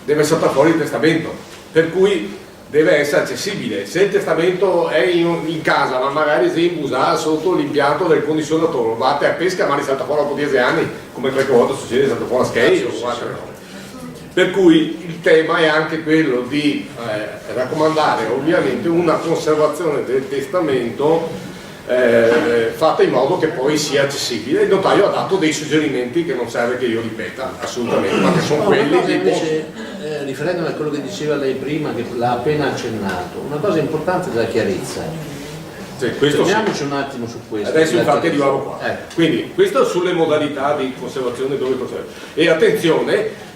deve saltare fuori il testamento, per cui deve essere accessibile. Se il testamento è in casa, ma magari si imbusa sotto l'impianto del condizionatore, vate a pesca ma risalta fuori dopo 10 anni, come qualche volta succede, salta fuori a skate o altre robe. Per cui il tema è anche quello di raccomandare ovviamente una conservazione del testamento fatta in modo che poi sia accessibile. Il notaio ha dato dei suggerimenti che non serve che io ripeta assolutamente, ma che sono quelli che invece riferendomi a quello che diceva lei prima, che l'ha appena accennato, una cosa importante della chiarezza. Sì, questo torniamoci sì. un attimo su questo. Adesso infatti arrivavo qua. Quindi questo sulle modalità di conservazione dove conservare. E attenzione,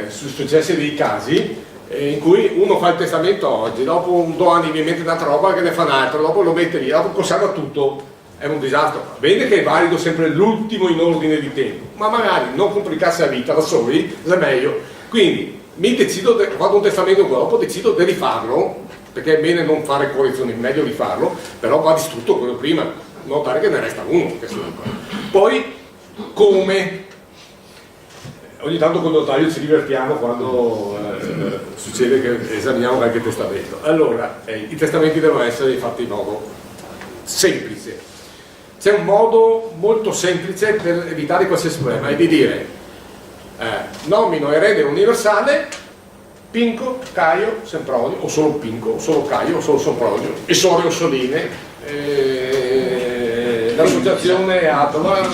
sono successi dei casi in cui uno fa il testamento oggi, dopo 2 anni mi mette un'altra roba che ne fa un'altra, dopo lo mette via, dopo conserva tutto, è un disastro. Bene che è valido sempre l'ultimo in ordine di tempo, ma magari non complicarsi la vita da soli è meglio. Quindi mi decido, vado un testamento dopo, decido di rifarlo, perché è bene non fare correzioni, è meglio rifarlo, però va distrutto quello prima, notare che ne resta uno. Poi come? Ogni tanto con il notaio ci divertiamo quando succede che esaminiamo qualche testamento. Allora, i testamenti devono essere fatti in modo semplice. C'è un modo molto semplice per evitare qualsiasi problema, è di dire nomino erede universale Pinco, Caio, Sempronio, o solo Pinco, o solo Caio, o solo Sempronio, e Sorio Soline, l'associazione Atola,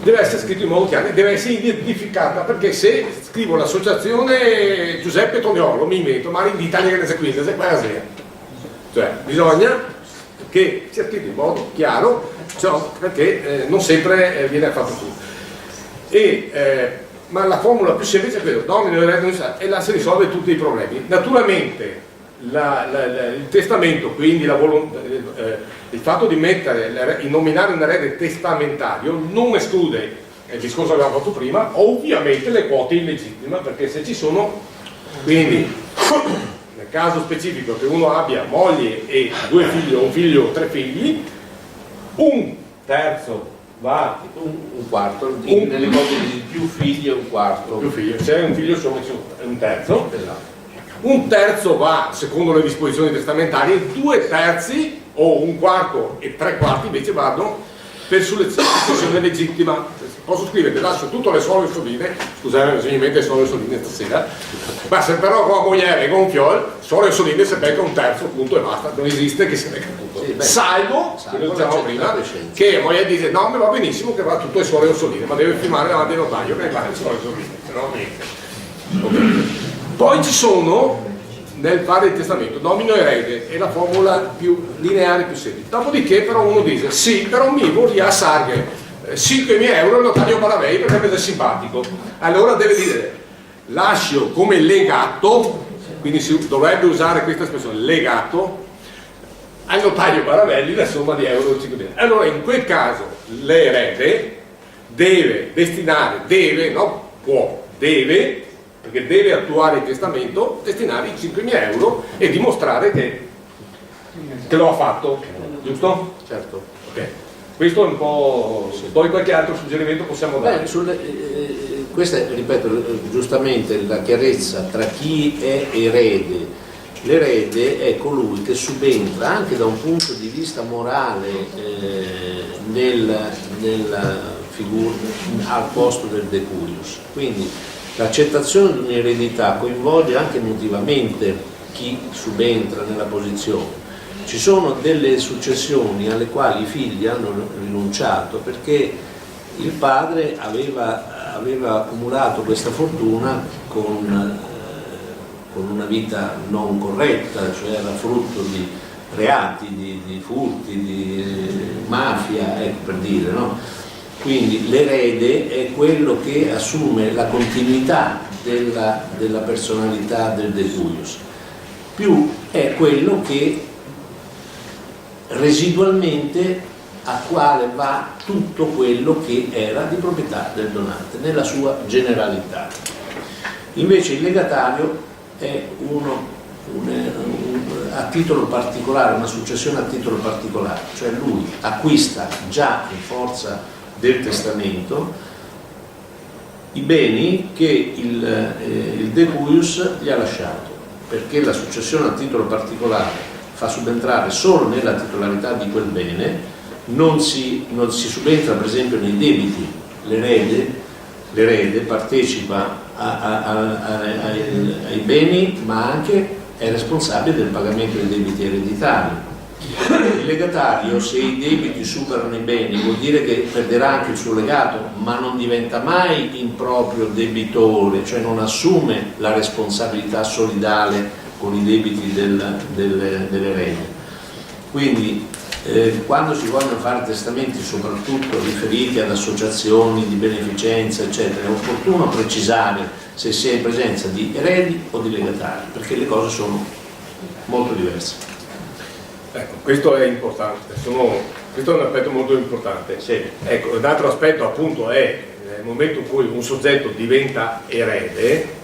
deve essere scritto in modo chiaro, deve essere identificata, perché se scrivo l'associazione Giuseppe Toniolo mi metto, ma in Italia che ne qui, ne qua sera. Cioè bisogna che sia scritto in modo chiaro, cioè, perché non sempre viene fatto tutto. Ma la formula più semplice è quella, nomino e là si risolve tutti i problemi. Naturalmente il testamento, quindi il fatto di nominare un erede testamentario non esclude il discorso che abbiamo fatto prima, ovviamente le quote illegittime, perché se ci sono, quindi nel caso specifico che uno abbia moglie e 2 figli o un figlio o 3 figli, un terzo va un quarto, nelle cose di più figli è un quarto. Più figli, se è un figlio sono un terzo. Esatto. Un terzo va, secondo le disposizioni testamentarie, 2 terzi o un quarto e 3 quarti invece vanno per successione legittima. Posso scrivere, ti lascio tutto le suore soline, scusate, bisogna mettere suore soline stasera, ma se però con la moglie e con un fiol, suore soline si becca un terzo, punto e basta, non esiste che si becca tutto. Sì, salvo, come dicevamo prima, che la moglie dice no, mi va benissimo che va tutto le suore soline, ma deve firmare davanti al notaio che va le suore soline, se no niente. Okay. Poi ci sono, nel fare il testamento, nomino erede, è la formula più lineare, più semplice. Dopodiché però uno dice, sì, però mi vorrà sarghe 5.000 euro il notaio Paravei perché mi è simpatico. Allora deve dire, lascio come legato, quindi si dovrebbe usare questa espressione, legato, al notaio Paravelli la somma di euro 5.000. Allora in quel caso l'erede deve destinare, deve, perché deve attuare il testamento, destinare i 5.000 euro e dimostrare che lo ha fatto, giusto? Certo. Ok, questo è un po'... Poi qualche altro suggerimento possiamo dare? Questa è, ripeto, giustamente la chiarezza tra chi è erede. L'erede è colui che subentra anche da un punto di vista morale nella figura al posto del decuius. Quindi l'accettazione di un'eredità coinvolge anche emotivamente chi subentra nella posizione. Ci sono delle successioni alle quali i figli hanno rinunciato perché il padre aveva accumulato questa fortuna con una vita non corretta, cioè era frutto di reati, di furti, di mafia, ecco, per dire, no? Quindi l'erede è quello che assume la continuità della personalità del decuius, più è quello che residualmente a quale va tutto quello che era di proprietà del donante nella sua generalità. Invece il legatario è a titolo particolare, una successione a titolo particolare, cioè lui acquista già in forza del testamento i beni che il decuius gli ha lasciato, perché la successione a titolo particolare fa subentrare solo nella titolarità di quel bene, non si subentra per esempio nei debiti. L'erede partecipa ai beni, ma anche è responsabile del pagamento dei debiti ereditari. Il legatario, se i debiti superano i beni, vuol dire che perderà anche il suo legato, ma non diventa mai improprio debitore, cioè non assume la responsabilità solidale con i debiti dell'erede. Quindi quando si vogliono fare testamenti, soprattutto riferiti ad associazioni di beneficenza, eccetera, è opportuno precisare se si è in presenza di eredi o di legatari, perché le cose sono molto diverse. Ecco, questo è importante, questo è un aspetto molto importante. Sì. Ecco, un altro aspetto appunto è nel momento in cui un soggetto diventa erede,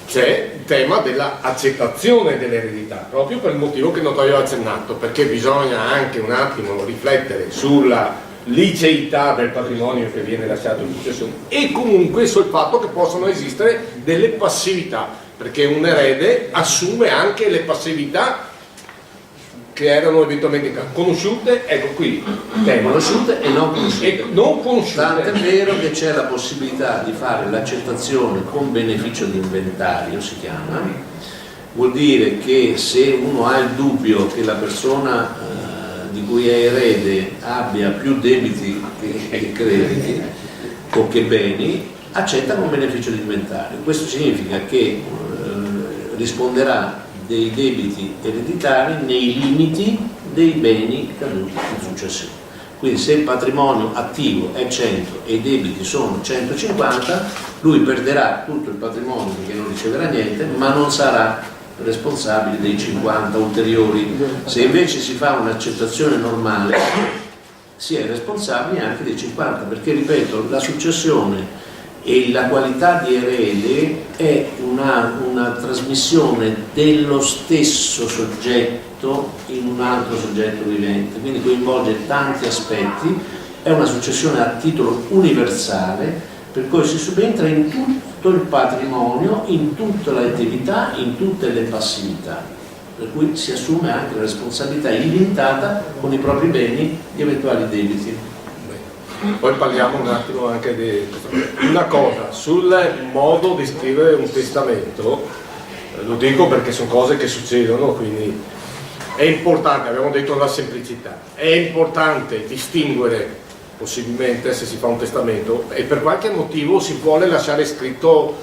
c'è il tema dell'accettazione dell'eredità, proprio per il motivo che notaio ha accennato, perché bisogna anche un attimo riflettere sulla liceità del patrimonio che viene lasciato in successione e comunque sul fatto che possono esistere delle passività, perché un erede assume anche le passività che erano eventualmente conosciute, ecco qui conosciute e non conosciute. Tanto è vero che c'è la possibilità di fare l'accettazione con beneficio di inventario, si chiama. Vuol dire che se uno ha il dubbio che la persona di cui è erede abbia più debiti che crediti o che beni, accetta con beneficio di inventario. Questo significa che risponderà dei debiti ereditari nei limiti dei beni caduti in successione. Quindi se il patrimonio attivo è 100 e i debiti sono 150, lui perderà tutto il patrimonio perché non riceverà niente, ma non sarà responsabile dei 50 ulteriori. Se invece si fa un'accettazione normale, si è responsabili anche dei 50, perché ripeto, la successione e la qualità di erede è una trasmissione dello stesso soggetto in un altro soggetto vivente, quindi coinvolge tanti aspetti, è una successione a titolo universale, per cui si subentra in tutto il patrimonio, in tutta l'attività, in tutte le passività, per cui si assume anche la responsabilità illimitata con i propri beni di eventuali debiti. Poi parliamo un attimo anche di una cosa sul modo di scrivere un testamento. Lo dico perché sono cose che succedono, quindi è importante, abbiamo detto la semplicità, è importante distinguere possibilmente se si fa un testamento e per qualche motivo si vuole lasciare scritto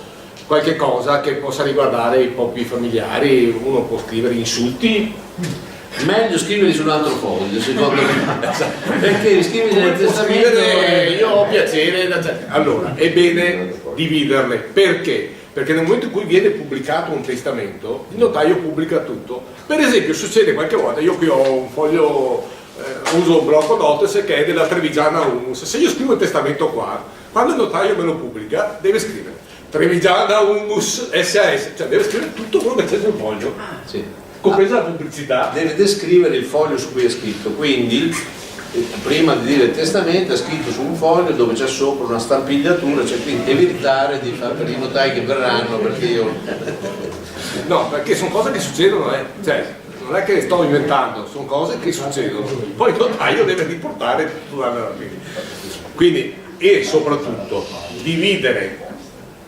qualche cosa che possa riguardare i propri familiari, uno può scrivere insulti. Meglio scriverli su un altro foglio, secondo me, perché scriverli nel testamento io ho piacere, allora è bene dividerle. Perché? Perché nel momento in cui viene pubblicato un testamento il notaio pubblica tutto. Per esempio succede qualche volta, io qui ho un foglio uso un blocco notes che è della Trevigiana Humus. Se io scrivo il testamento qua, quando il notaio me lo pubblica, deve scrivere Trevigiana Humus SAS, cioè deve scrivere tutto quello che c'è sul foglio, Sì. compresa la pubblicità. Deve descrivere il foglio su cui è scritto, quindi prima di dire il testamento è scritto su un foglio dove c'è sopra una stampigliatura, cioè quindi evitare di fare per i notai che verranno, perché io... No, perché sono cose che succedono, cioè non è che sto inventando, sono cose che succedono, poi il notaio deve riportare tutto la quindi, e soprattutto dividere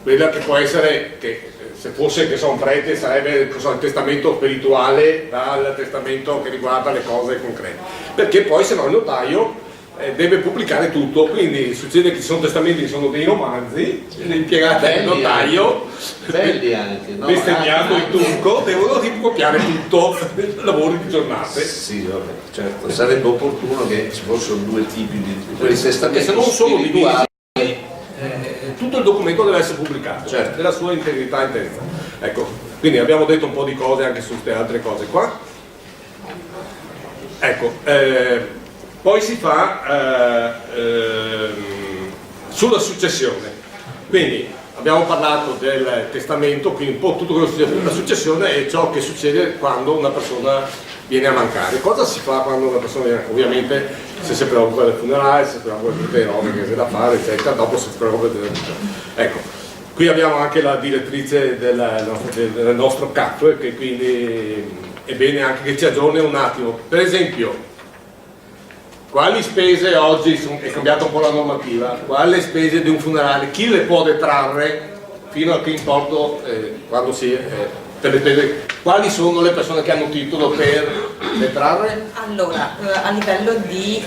quella che può essere, che se fosse che sono prete sarebbe il testamento spirituale dal testamento che riguarda le cose concrete, perché poi se no il notaio deve pubblicare tutto, quindi succede che ci sono testamenti che sono dei romanzi, impiegati del notaio, belli anche, no? bestemmiato in turco, devono ricopiare tutto lavori di giornate. Sì, vabbè, certo, sarebbe opportuno che ci fossero due tipi di quel testamento Che se non sono spirituale. divisi, tutto il documento deve essere pubblicato, Certo. nella sua integrità e interezza. Ecco, quindi abbiamo detto un po' di cose anche su queste altre cose qua. Ecco, poi si fa sulla successione. Quindi abbiamo parlato del testamento, quindi un po' tutto quello che succede. La successione è ciò che succede quando una persona viene a mancare. Cosa si fa quando una persona viene a mancare? Ovviamente se si preoccupa del funerale, se si preoccupa di tutte le robe che c'è da fare, eccetera, dopo si preoccupa della vita. Ecco, qui abbiamo anche la direttrice del nostro CAP, che quindi è bene anche che ci aggiorni un attimo. Per esempio, quali spese oggi, è cambiata un po' la normativa, quali spese di un funerale, chi le può detrarre fino a che importo, quando si, per le spese, quali sono le persone che hanno titolo per detrarre? Allora, a livello di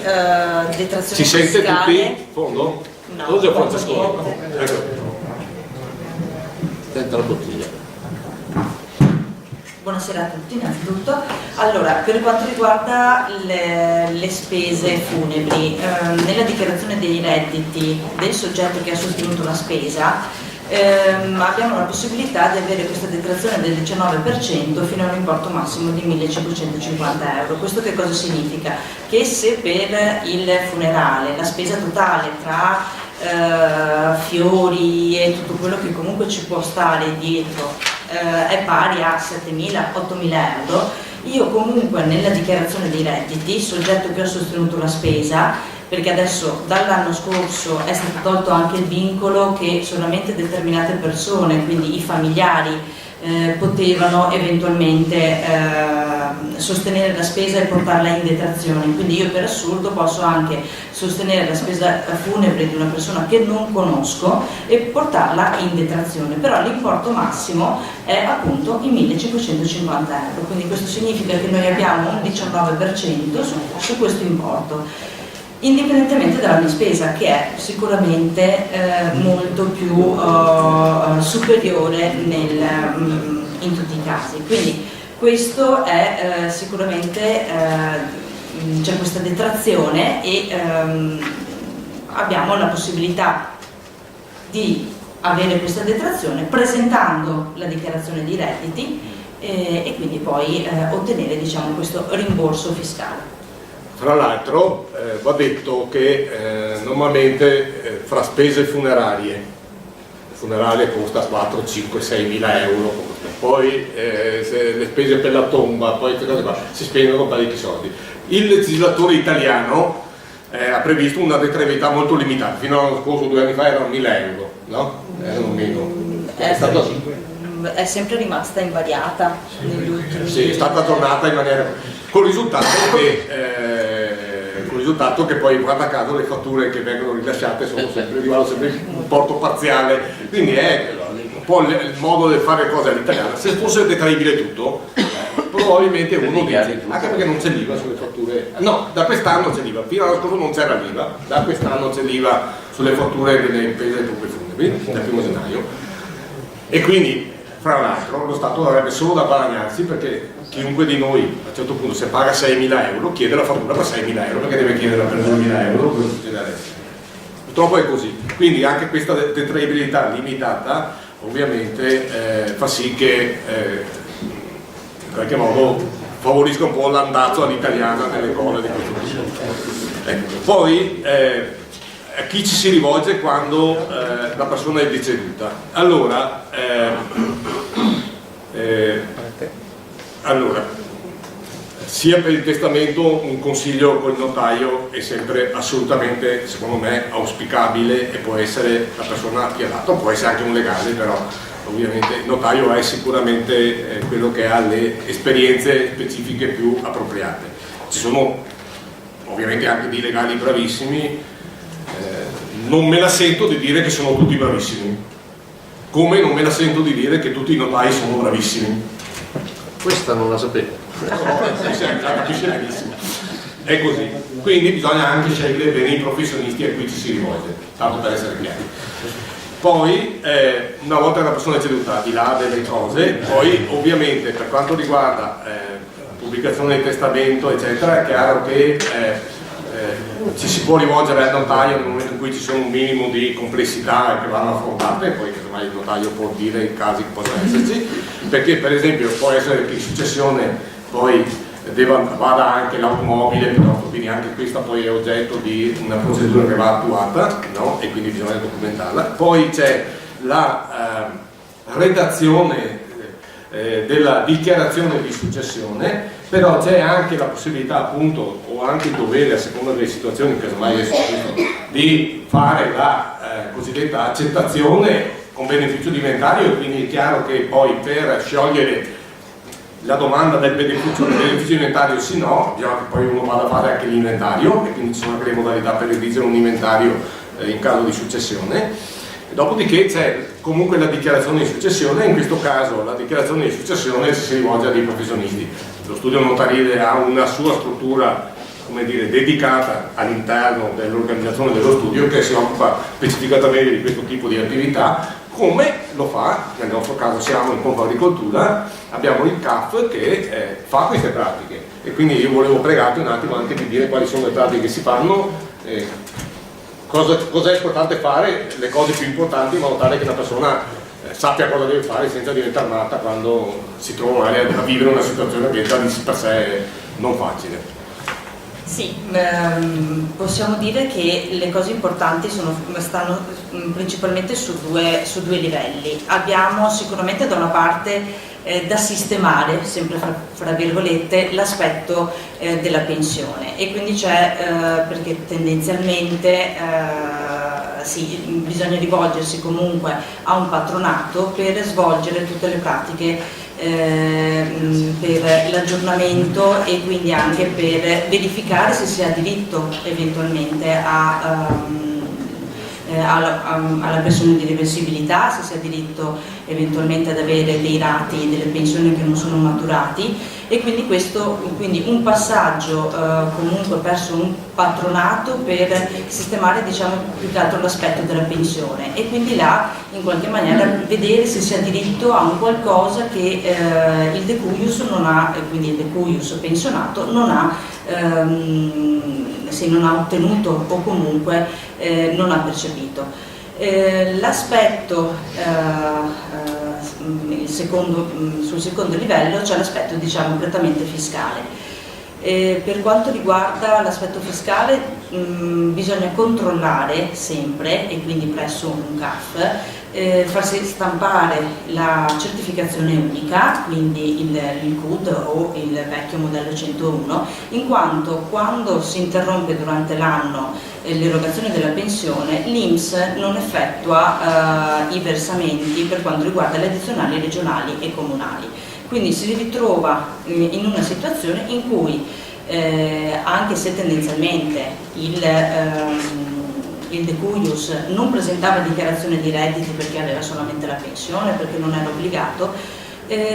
detrazione Si sente fiscale, tutti in fondo? No, Cosa è poco Francesco? niente. Ecco. Senta la bottiglia. Buonasera a tutti innanzitutto. Allora, per quanto riguarda le spese funebri, nella dichiarazione dei redditi del soggetto che ha sostenuto una spesa abbiamo la possibilità di avere questa detrazione del 19% fino a un importo massimo di 1.550 euro. Questo che cosa significa? Che se per il funerale la spesa totale tra fiori e tutto quello che comunque ci può stare dietro è pari a 7.000-8.000 euro, io comunque nella dichiarazione dei redditi, soggetto che ho sostenuto la spesa, perché adesso dall'anno scorso è stato tolto anche il vincolo che solamente determinate persone, quindi i familiari, potevano eventualmente sostenere la spesa e portarla in detrazione, quindi io per assurdo posso anche sostenere la spesa funebre di una persona che non conosco e portarla in detrazione, però l'importo massimo è appunto i 1.550 euro, quindi questo significa che noi abbiamo un 19% su questo importo, indipendentemente dalla mia spesa, che è sicuramente molto più superiore in tutti i casi. Quindi questo è sicuramente, c'è questa detrazione e abbiamo la possibilità di avere questa detrazione presentando la dichiarazione di redditi e quindi poi ottenere, diciamo, questo rimborso fiscale. Tra l'altro va detto che normalmente fra spese funerarie, il funerale costa 4, 5, 6 mila euro, poi se le spese per la tomba, poi queste cose qua, si spendono parecchi soldi. Il legislatore italiano ha previsto una detraibilità molto limitata, fino all'anno scorso, 2 anni fa erano 1000 euro, no? Erano meno. È sempre rimasta invariata negli ultimi Sì, è stata tornata in maniera... con il risultato che poi guarda caso le fatture che vengono rilasciate sono sempre un importo parziale, quindi è un po' il modo di fare le cose all'italiana. Se fosse detraibile tutto, probabilmente uno dice, anche perché non c'è l'IVA sulle fatture, no, da quest'anno c'è l'IVA, fino all'anno scorso non c'era l'IVA, da quest'anno c'è l'IVA sulle fatture delle imprese dei propri funebri, dal 1 gennaio, e quindi fra l'altro lo Stato avrebbe solo da guadagnarsi, perché chiunque di noi a un certo punto, se paga 6.000 euro, chiede la fattura per 6.000 euro, perché deve chiederla per 2.000 euro, cosa succede adesso? Purtroppo è così, quindi anche questa detraibilità limitata ovviamente fa sì che in qualche modo favorisca un po' l'andazzo all'italiana nelle cose di questo tipo. Ecco. Poi a chi ci si rivolge quando la persona è deceduta? Allora, sia per il testamento un consiglio col notaio è sempre assolutamente, secondo me, auspicabile, e può essere la persona che ha dato, può essere anche un legale, però ovviamente il notaio è sicuramente quello che ha le esperienze specifiche più appropriate. Ci sono ovviamente anche dei legali bravissimi, non me la sento di dire che sono tutti bravissimi, come non me la sento di dire che tutti i notai sono bravissimi. Questa non la sapevo. Capisce benissimo. È così. Quindi bisogna anche scegliere bene i professionisti a cui ci si rivolge, tanto per essere chiari. Poi, una volta che una persona è ceduta, al di là delle cose, poi ovviamente per quanto riguarda pubblicazione del testamento, eccetera, è chiaro che ci si può rivolgere al notaio nel momento in cui ci sono un minimo di complessità che vanno affrontate, e poi casomai il notaio può dire i casi che possono esserci, perché per esempio può essere che in successione poi vada anche l'automobile, quindi anche questa poi è oggetto di una procedura che va attuata, no? E quindi bisogna documentarla. Poi c'è la redazione della dichiarazione di successione, però c'è anche la possibilità, appunto, o anche il dovere, a seconda delle situazioni, casomai è successo, di fare la cosiddetta accettazione con beneficio di inventario, e quindi è chiaro che poi per sciogliere la domanda del beneficio di inventario sì no, bisogna che poi uno vada a fare anche l'inventario, e quindi ci sono anche le modalità per redigere un inventario in caso di successione. Dopodiché c'è comunque la dichiarazione di successione, in questo caso la dichiarazione di successione si rivolge a dei professionisti. Lo studio notarile ha una sua struttura, come dire, dedicata all'interno dell'organizzazione dello studio, che si occupa specificatamente di questo tipo di attività, come lo fa, nel nostro caso siamo in Confagricoltura, abbiamo il CAF che fa queste pratiche, e quindi io volevo pregarti un attimo anche di dire quali sono le pratiche che si fanno, cosa è importante fare, le cose più importanti, in modo tale che una persona sappia cosa deve fare senza diventare matta quando si trova magari a vivere una situazione che già di per sé è non facile. Sì, possiamo dire che le cose importanti stanno principalmente su due livelli. Abbiamo sicuramente da una parte da sistemare, sempre fra virgolette, l'aspetto della pensione, e quindi c'è, perché tendenzialmente sì, bisogna rivolgersi comunque a un patronato per svolgere tutte le pratiche per l'aggiornamento, e quindi anche per verificare se si ha diritto eventualmente alla pensione di reversibilità, se si ha diritto eventualmente ad avere dei rati delle pensioni che non sono maturati, e quindi quindi un passaggio comunque verso un patronato per sistemare, diciamo, più che altro l'aspetto della pensione, e quindi là in qualche maniera vedere se si ha diritto a un qualcosa che il decuius non ha, quindi il decuius pensionato non ha, se non ha ottenuto o comunque non ha percepito. L'aspetto sul secondo livello c'è l'aspetto, diciamo, prettamente fiscale. Per quanto riguarda l'aspetto fiscale bisogna controllare sempre, e quindi presso un CAF, farsi stampare la certificazione unica, quindi il CUD o il vecchio modello 101, in quanto quando si interrompe durante l'anno l'erogazione della pensione, l'INPS non effettua i versamenti per quanto riguarda le addizionali regionali e comunali. Quindi si ritrova in una situazione in cui anche se tendenzialmente il decuius non presentava dichiarazione di redditi perché aveva solamente la pensione, perché non era obbligato,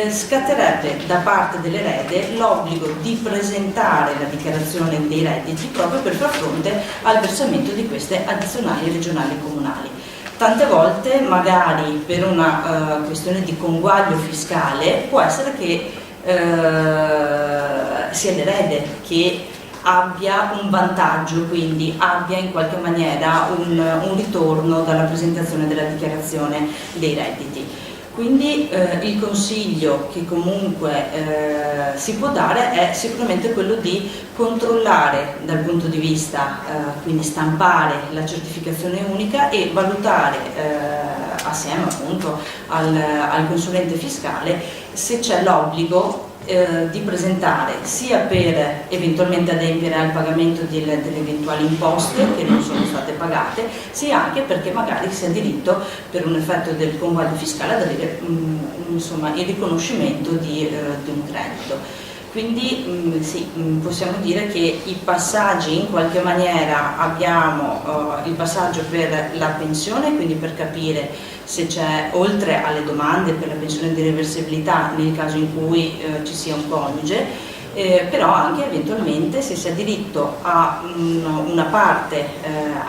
scatterebbe da parte dell'erede l'obbligo di presentare la dichiarazione dei redditi proprio per far fronte al versamento di queste addizionali regionali e comunali. Tante volte, magari per una questione di conguaglio fiscale, può essere che sia l'erede che abbia un vantaggio, quindi abbia in qualche maniera un ritorno dalla presentazione della dichiarazione dei redditi. Quindi il consiglio che comunque si può dare è sicuramente quello di controllare dal punto di vista, quindi stampare la certificazione unica e valutare assieme appunto al consulente fiscale se c'è l'obbligo di presentare sia per eventualmente adempiere al pagamento delle eventuali imposte che non sono state pagate, sia anche perché magari si ha diritto per un effetto del conguaglio fiscale ad avere insomma, il riconoscimento di un credito. Quindi sì, possiamo dire che i passaggi in qualche maniera abbiamo il passaggio per la pensione, quindi per capire se c'è, oltre alle domande per la pensione di reversibilità nel caso in cui ci sia un coniuge, però anche eventualmente se si ha diritto a una parte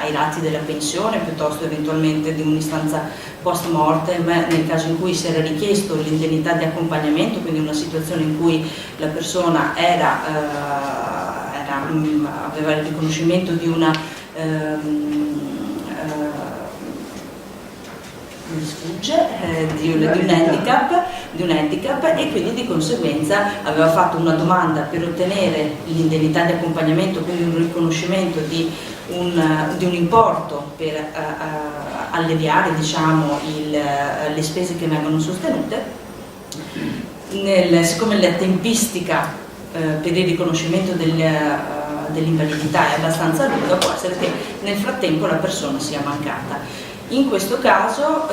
ai lati della pensione piuttosto eventualmente di un'istanza post mortem nel caso in cui si era richiesto l'indennità di accompagnamento, quindi una situazione in cui la persona aveva il riconoscimento di una di un handicap e quindi di conseguenza aveva fatto una domanda per ottenere l'indennità di accompagnamento, quindi un riconoscimento di un importo per alleviare diciamo, le spese che vengono sostenute. Siccome la tempistica per il riconoscimento dell'invalidità è abbastanza lunga, può essere che nel frattempo la persona sia mancata. In questo caso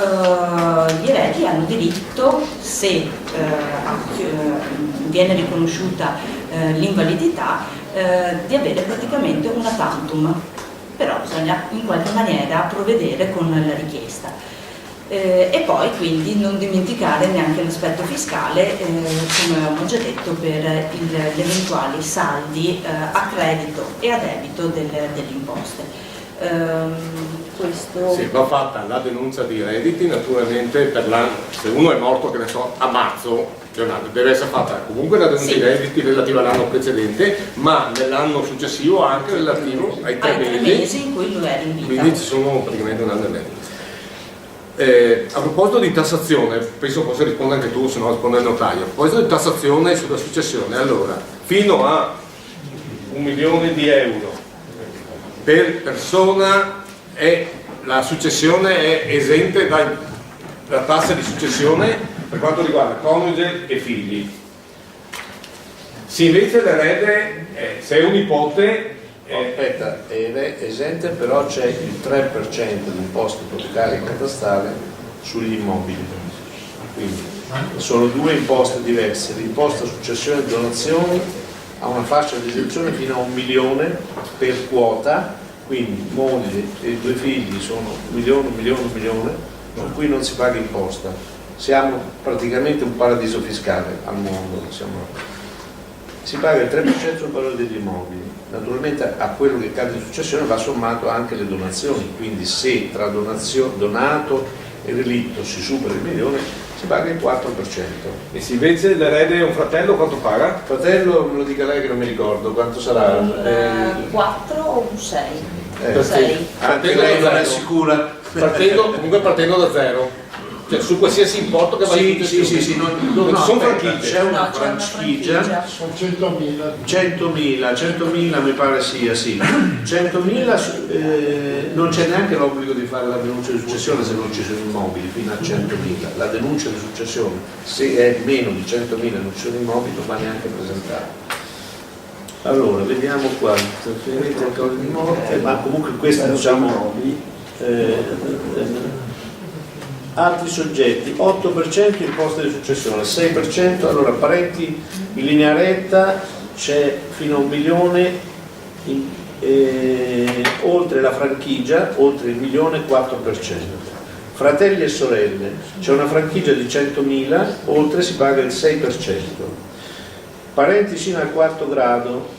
gli eredi hanno diritto, se viene riconosciuta l'invalidità, di avere praticamente una tantum, però bisogna in qualche maniera provvedere con la richiesta. E poi quindi non dimenticare neanche l'aspetto fiscale, come avevamo già detto, per gli eventuali saldi a credito e a debito delle imposte. Questo... Sì, va fatta la denuncia di redditi, naturalmente per se uno è morto, che ne so, a marzo, deve essere fatta comunque la denuncia di redditi relativa all'anno precedente, ma nell'anno successivo anche relativo ai 3 mesi in cui lui era in vita. Quindi ci sono praticamente un anno e mezzo. A proposito di tassazione, penso possa rispondere anche tu, se no risponde il notaio. A proposito di tassazione sulla successione, allora, fino a 1 milione di euro per persona la successione è esente da tassa di successione per quanto riguarda coniuge e figli. Se invece l'erede, se è un nipote, aspetta, è esente, però c'è il 3% di imposta ipotecaria e catastale sugli immobili, quindi sono due imposte diverse. L'imposta successione e donazioni ha una fascia di esenzione fino a 1 milione per quota, quindi moglie e 2 figli sono 1 milione, per cui non si paga imposta. Siamo praticamente un paradiso fiscale al mondo, si paga il 3% sul valore degli immobili. Naturalmente a quello che cade in successione va sommato anche le donazioni, quindi se tra donato e relitto si supera il milione si paga il 4%. E se invece l'erede è un fratello, quanto paga? Fratello, me lo dica lei che non mi ricordo, quanto sarà? 4 o 6? 6. Anche lei non è sicura? Comunque partendo da zero. Cioè, su qualsiasi importo che va in sì, non sono franchigie. C'è una franchigia, sono 100.000 mi pare sia, sì. 100.000 non c'è neanche l'obbligo di fare la denuncia di successione se non ci sono immobili, fino a 100.000. La denuncia di successione, se è meno di 100.000 non ci sono immobili, non va neanche presentata. Allora, vediamo qua, finite le cose di morte, ma comunque questo diciamo... altri soggetti, 8% imposta di successione, 6%, allora parenti in linea retta c'è fino a 1 milione, oltre la franchigia, oltre il milione 4%. Fratelli e sorelle, c'è una franchigia di 100.000, oltre si paga il 6%. Parenti sino al 4º grado,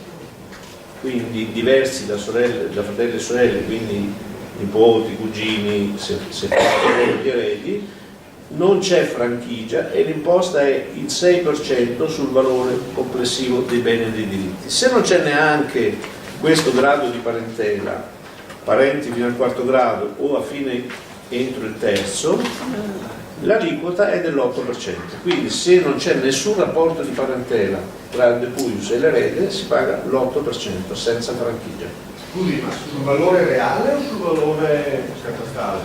quindi diversi da fratelli e sorelle, quindi nipoti, cugini, se gli eredi, non c'è franchigia e l'imposta è il 6% sul valore complessivo dei beni e dei diritti. Se non c'è neanche questo grado di parentela, parenti fino al 4º grado o a fine entro il 3º, l'aliquota è dell'8%, quindi se non c'è nessun rapporto di parentela tra il depuius e l'erede si paga l'8% senza franchigia. Scusi, ma sul valore reale o sul valore catastale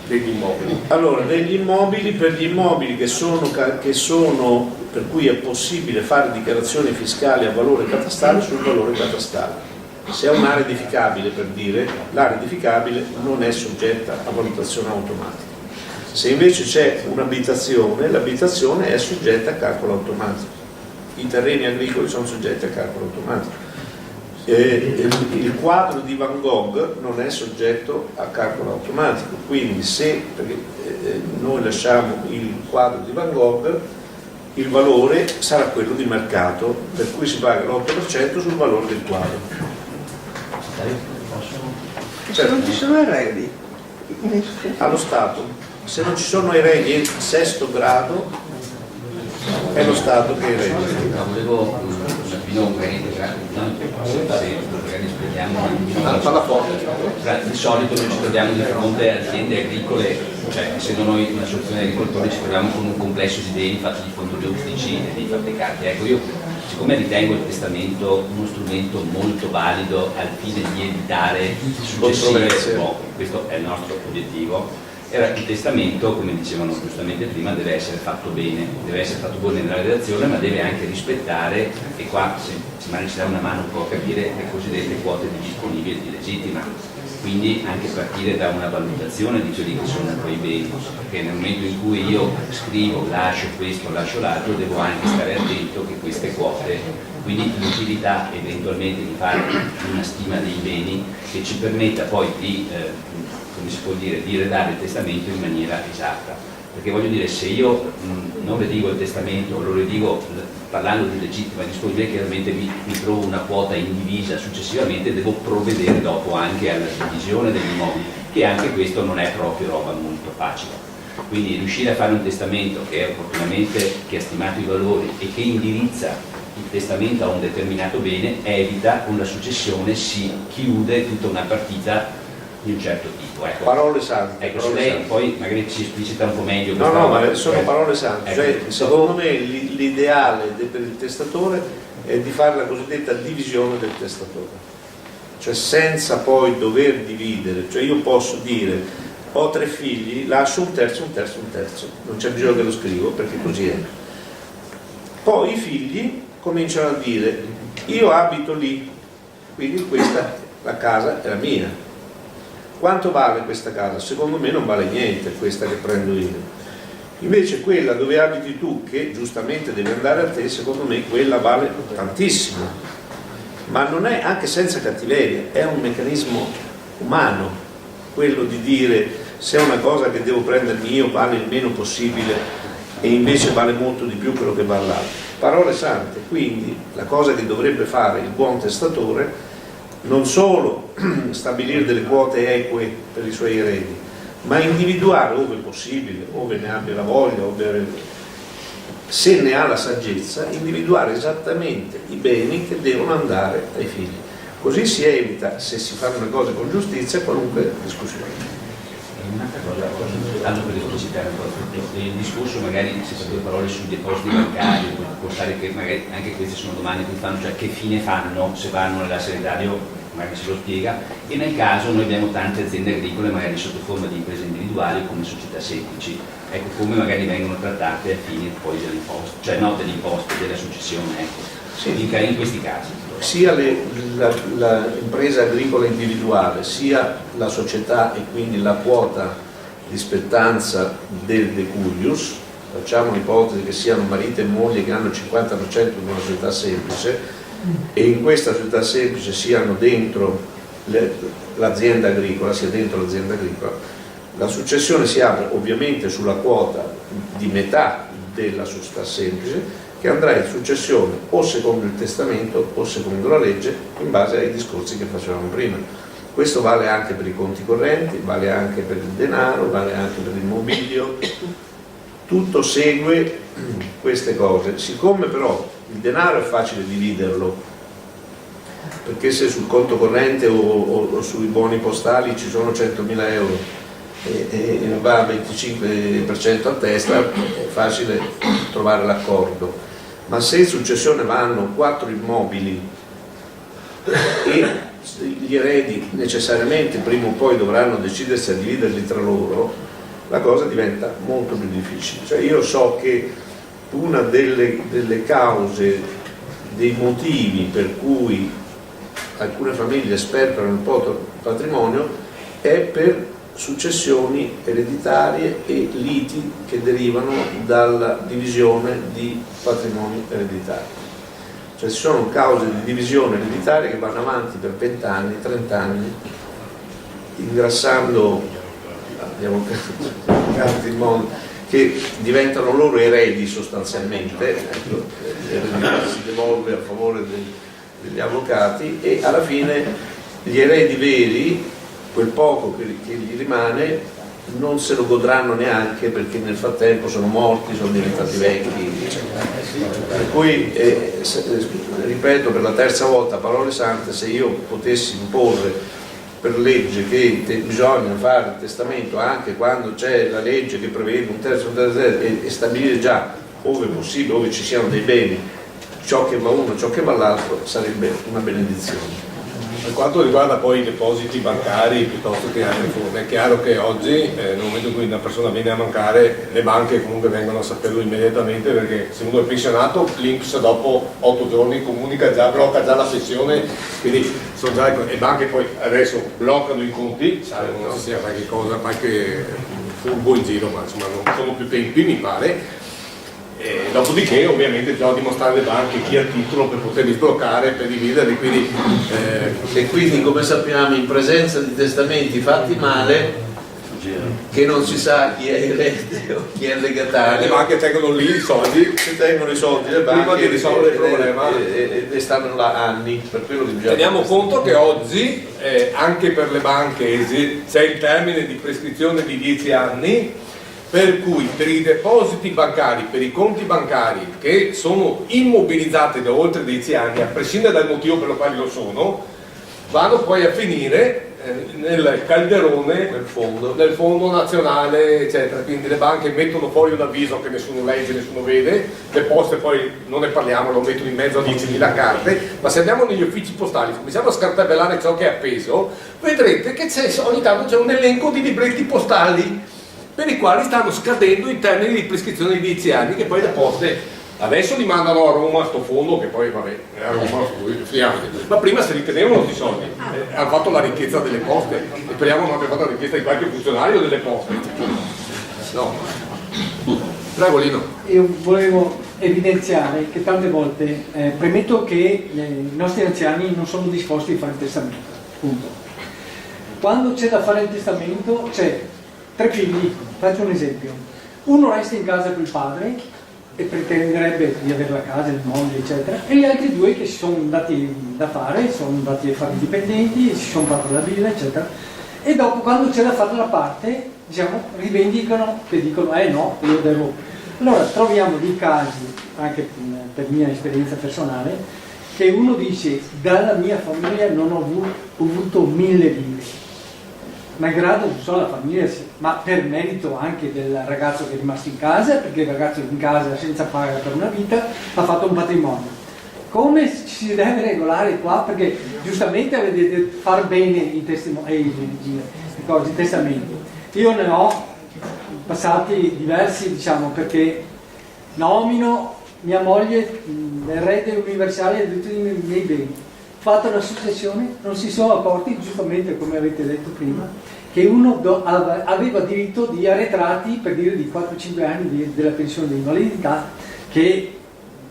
degli immobili? Allora, degli immobili, per gli immobili che sono per cui è possibile fare dichiarazioni fiscali a valore catastale, sul valore catastale. Se è un'area edificabile, per dire, l'area edificabile non è soggetta a valutazione automatica. Se invece c'è un'abitazione, l'abitazione è soggetta a calcolo automatico. I terreni agricoli sono soggetti a calcolo automatico. Il quadro di Van Gogh non è soggetto a calcolo automatico, quindi se noi lasciamo il quadro di Van Gogh, il valore sarà quello di mercato, per cui si paga l'8% sul valore del quadro. Se non ci sono eredi, Allo Stato, se non ci sono eredi in sesto grado, è lo Stato che erede. Volevo magari spieghiamo di solito noi ci troviamo di fronte a aziende agricole, cioè essendo noi una soluzione di agricoltori ci troviamo con un complesso di beni fatti di fondorustici e di fabbricati. Ecco, io siccome ritengo il testamento uno strumento molto valido al fine di evitare successive, questo è il nostro obiettivo. Il testamento, come dicevano giustamente prima, deve essere fatto bene nella redazione, ma deve anche rispettare, e qua se magari ci dà una mano un po' a capire, le cosiddette quote di disponibile e di legittima. Quindi anche partire da una valutazione di quelli che sono quei beni, perché nel momento in cui io scrivo lascio questo, lascio l'altro, devo anche stare attento che queste quote, quindi l'utilità eventualmente di fare una stima dei beni che ci permetta poi di come si può dire, di redare il testamento in maniera esatta. Perché voglio dire, se io non redigo il testamento, lo redigo parlando di legittima disponibile, chiaramente mi trovo una quota indivisa, successivamente devo provvedere dopo anche alla divisione degli immobili, che anche questo non è proprio roba molto facile. Quindi riuscire a fare un testamento che opportunamente che ha stimato i valori e che indirizza il testamento a un determinato bene, evita con la successione si chiude tutta una partita di un certo tipo. Ecco. Parole sante. Ecco, se lei poi magari ci esplicita un po' meglio. No, ma sono parole sante. Ecco. Cioè, secondo me l'ideale per il testatore è di fare la cosiddetta divisione del testatore. Cioè senza poi dover dividere. Cioè io posso dire ho 3 figli, lascio un terzo, un terzo, un terzo. Non c'è bisogno che lo scrivo perché così è. Poi i figli cominciano a dire io abito lì, quindi questa, la casa è la mia. Quanto vale questa casa? Secondo me non vale niente questa che prendo io. Invece quella dove abiti tu, che giustamente deve andare a te, secondo me quella vale tantissimo. Ma non è, anche senza cattiveria, è un meccanismo umano, quello di dire se è una cosa che devo prendermi io vale il meno possibile e invece vale molto di più quello che vale l'altro. Parole sante, quindi la cosa che dovrebbe fare il buon testatore non solo stabilire delle quote eque per i suoi eredi, ma individuare, ove possibile, ove ne abbia la voglia, se ne ha la saggezza, individuare esattamente i beni che devono andare ai figli. Così si evita, se si fanno le cose con giustizia, qualunque discussione. Un'altra cosa, tanto per esplicitare un po' il discorso, magari si fa 2 parole sui depositi bancari, può stare che magari anche queste sono domande che fanno, cioè che fine fanno se vanno nell'assegnario, magari se lo spiega, e nel caso noi abbiamo tante aziende agricole magari sotto forma di imprese individuali come società semplici, ecco come magari vengono trattate a fine poi dell'imposta, cioè no dell'imposta, della successione, ecco. Sì. In questi casi. Sia l'impresa agricola individuale, sia la società e quindi la quota di spettanza del decurius, facciamo l'ipotesi che siano marito e moglie che hanno il 50% di una società semplice e in questa società semplice siano dentro l'azienda agricola, sia dentro l'azienda agricola, la successione si apre ovviamente sulla quota di metà della società semplice che andrà in successione o secondo il testamento o secondo la legge in base ai discorsi che facevamo prima. Questo vale anche per i conti correnti, vale anche per il denaro, vale anche per il mobilio, tutto segue queste cose. Siccome però il denaro è facile dividerlo, perché se sul conto corrente o sui buoni postali ci sono 100.000 euro e va al 25% a testa, è facile trovare l'accordo. Ma se in successione vanno 4 immobili e gli eredi necessariamente prima o poi dovranno decidersi a dividerli tra loro, la cosa diventa molto più difficile. Cioè io so che una delle cause, dei motivi per cui alcune famiglie sperperano il proprio patrimonio è per successioni ereditarie e liti che derivano dalla divisione di patrimoni ereditari. Cioè ci sono cause di divisione ereditaria che vanno avanti per 20 anni, 30 anni, ingrassando, abbiamo carte in modo, che diventano loro eredi sostanzialmente, ecco, l'eredità si devolve a favore degli avvocati e alla fine gli eredi veri, quel poco che gli rimane, non se lo godranno neanche perché nel frattempo sono morti, sono diventati vecchi, eccetera. Per cui, ripeto per la terza volta, parole sante, se io potessi imporre per legge che bisogna fare il testamento anche quando c'è la legge che prevede un terzo e stabilire già, ove possibile, ove ci siano dei beni, ciò che va uno, ciò che va l'altro, sarebbe una benedizione. Per quanto riguarda poi i depositi bancari piuttosto che altre forme, è chiaro che oggi nel momento in cui una persona viene a mancare le banche comunque vengono a saperlo immediatamente, perché se uno è pensionato l'INPS dopo 8 giorni comunica già, blocca già la pensione, quindi sono già le banche poi adesso bloccano i conti, non si sia qualche cosa, qualche furbo in giro, ma insomma non sono più tempi mi pare. Dopodiché ovviamente bisogna dimostrare alle banche chi ha titolo per poterli sbloccare, per dividerli, quindi, e quindi come sappiamo in presenza di testamenti fatti male che non si sa chi è erede o chi è legatario, le banche tengono lì i soldi, si tengono i soldi le banche prima di risolvere il problema e stanno là anni, per quello che bisogna. Teniamo conto che oggi anche per le banche c'è il termine di prescrizione di 10 anni, per cui per i depositi bancari, per i conti bancari che sono immobilizzati da oltre 10 anni, a prescindere dal motivo per il quale lo sono, vanno poi a finire nel calderone del fondo nazionale, eccetera. Quindi le banche mettono fuori un avviso che nessuno legge, nessuno vede, le poste poi non ne parliamo, lo mettono in mezzo a 10.000 carte, ma se andiamo negli uffici postali cominciamo a scartabellare ciò che è appeso, vedrete che ogni tanto c'è un elenco di libretti postali per i quali stanno scadendo i termini di prescrizione di 10 anni, che poi le poste adesso li mandano a Roma a sto fondo, che poi vabbè è a Roma, ma prima si ritenevano questi soldi, hanno fatto la ricchezza delle poste e speriamo non abbia fatto la ricchezza di qualche funzionario delle poste. No. Prego Lino. Io volevo evidenziare che tante volte premetto che i nostri anziani non sono disposti a fare il testamento, punto. Quando c'è da fare il testamento c'è 3 figli, faccio un esempio, uno resta in casa con il padre e pretenderebbe di avere la casa, il mondo, eccetera, e gli altri 2 che si sono dati da fare, sono andati a fare dipendenti, si sono fatti la villa, eccetera, e dopo quando c'è da fare la parte, diciamo, rivendicano, che dicono no, io devo. Allora troviamo dei casi, anche per mia esperienza personale, che uno dice dalla mia famiglia non ho avuto 1000 lire. Malgrado non so la famiglia, ma per merito anche del ragazzo che è rimasto in casa, perché il ragazzo in casa senza paga per una vita ha fatto un patrimonio. Come ci si deve regolare qua? Perché giustamente avete far bene i testamenti. Io ne ho passati diversi, diciamo, perché nomino mia moglie erede universale di tutti i miei beni. Fatta la successione, non si sono accorti, giustamente come avete detto prima, che uno aveva diritto di arretrati, per dire di 4-5 anni della pensione di invalidità, che,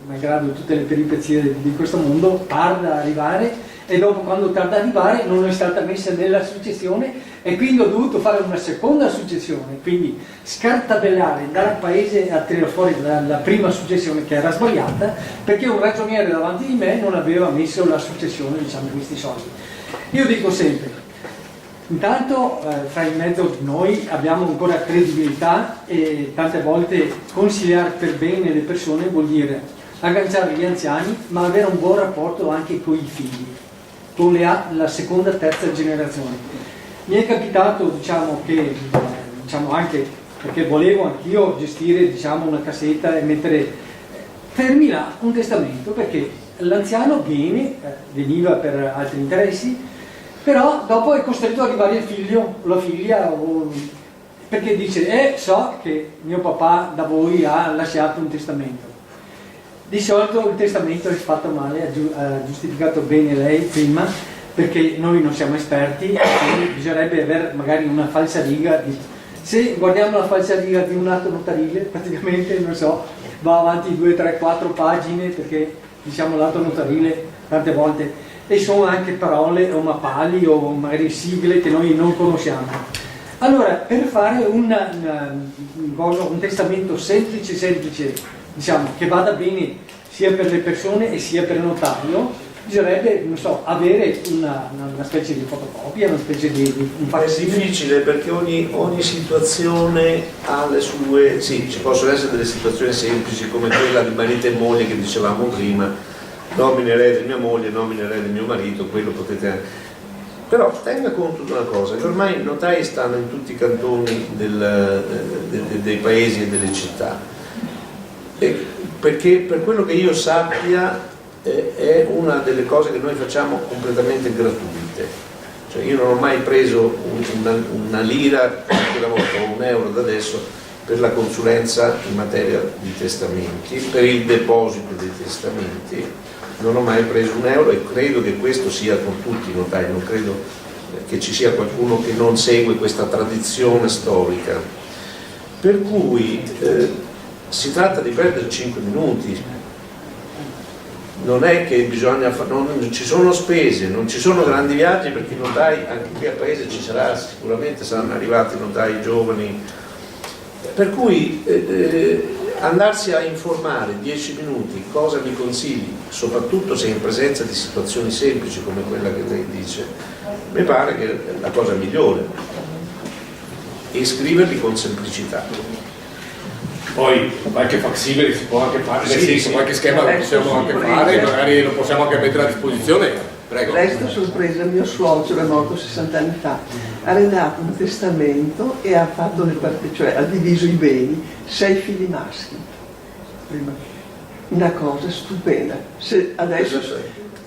malgrado tutte le peripezie di questo mondo, tarda ad arrivare, e dopo quando tarda ad arrivare non è stata messa nella successione e quindi ho dovuto fare una seconda successione, quindi scartabellare, andare al paese a tirare fuori la prima successione che era sbagliata perché un ragioniere davanti di me non aveva messo la successione, diciamo, questi soldi. Io dico sempre, intanto fra in mezzo noi abbiamo ancora credibilità e tante volte consigliare per bene le persone vuol dire agganciare gli anziani ma avere un buon rapporto anche con i figli, con la seconda, terza generazione. Mi è capitato, diciamo, che anche perché volevo anch'io gestire, diciamo, una cassetta e mettere fermi là un testamento, perché l'anziano veniva per altri interessi, però dopo è costretto ad arrivare il figlio o la figlia, perché dice so che mio papà da voi ha lasciato un testamento. Di solito il testamento è fatto male, ha giustificato bene lei prima, perché noi non siamo esperti e bisognerebbe avere magari una falsariga. Se guardiamo la falsariga di un atto notarile, praticamente, non so, va avanti 2, 3, 4 pagine, perché diciamo l'atto notarile tante volte, e sono anche parole o mappali o magari sigle che noi non conosciamo. Allora, per fare un testamento semplice, diciamo, che vada bene sia per le persone e sia per il notario, bisognerebbe, non so, avere una specie di fotocopia, una specie di un facsimile. È difficile perché ogni situazione ha le sue... Sì, ci possono essere delle situazioni semplici come quella di marito e moglie che dicevamo prima, nomine erede mia moglie, nomine erede mio marito, quello potete anche... Però tenga conto di una cosa, che ormai i notai stanno in tutti i cantoni dei paesi e delle città, perché per quello che io sappia è una delle cose che noi facciamo completamente gratuite. Cioè io non ho mai preso una lira una volta o un euro da adesso per la consulenza in materia di testamenti, per il deposito dei testamenti. Non ho mai preso un euro e credo che questo sia con tutti i notai, non credo che ci sia qualcuno che non segue questa tradizione storica. Per cui si tratta di perdere 5 minuti, non è che bisogna non ci sono spese, non ci sono grandi viaggi, perché i notai, anche qui a paese ci sarà, sicuramente saranno arrivati notai giovani, per cui andarsi a informare 10 minuti cosa mi consigli, soprattutto se in presenza di situazioni semplici come quella che lei dice, mi pare che è la cosa migliore, e scriverli con semplicità. Poi qualche facsimile si può anche fare, nel senso sì. qualche schema lo possiamo anche fare, magari lo possiamo anche mettere a disposizione. Prego. Resto sorpresa, mio suocero è morto 60 anni fa, ha redatto un testamento e ha fatto cioè ha diviso i beni, 6 figli maschi. Prima. Una cosa stupenda. Adesso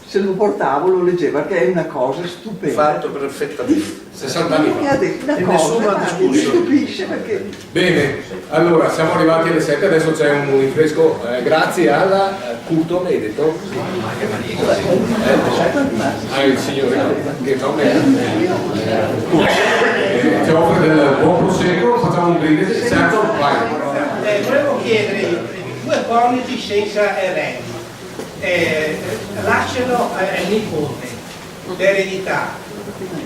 se lo portavo lo leggeva, perché è una cosa stupenda. Fatto perfettamente. 60 anni Mi fa. ha detto una cosa, mi stupisce perché... Bene, allora siamo arrivati alle 7, adesso c'è un rinfresco, grazie alla Curto, hai detto? Il signore che nome è? Ci offre del buon prosecco, facciamo un brindisi, certo, vai. Volevo chiedere, 2 coniugi senza eredi, lasciano al nipote l'eredità,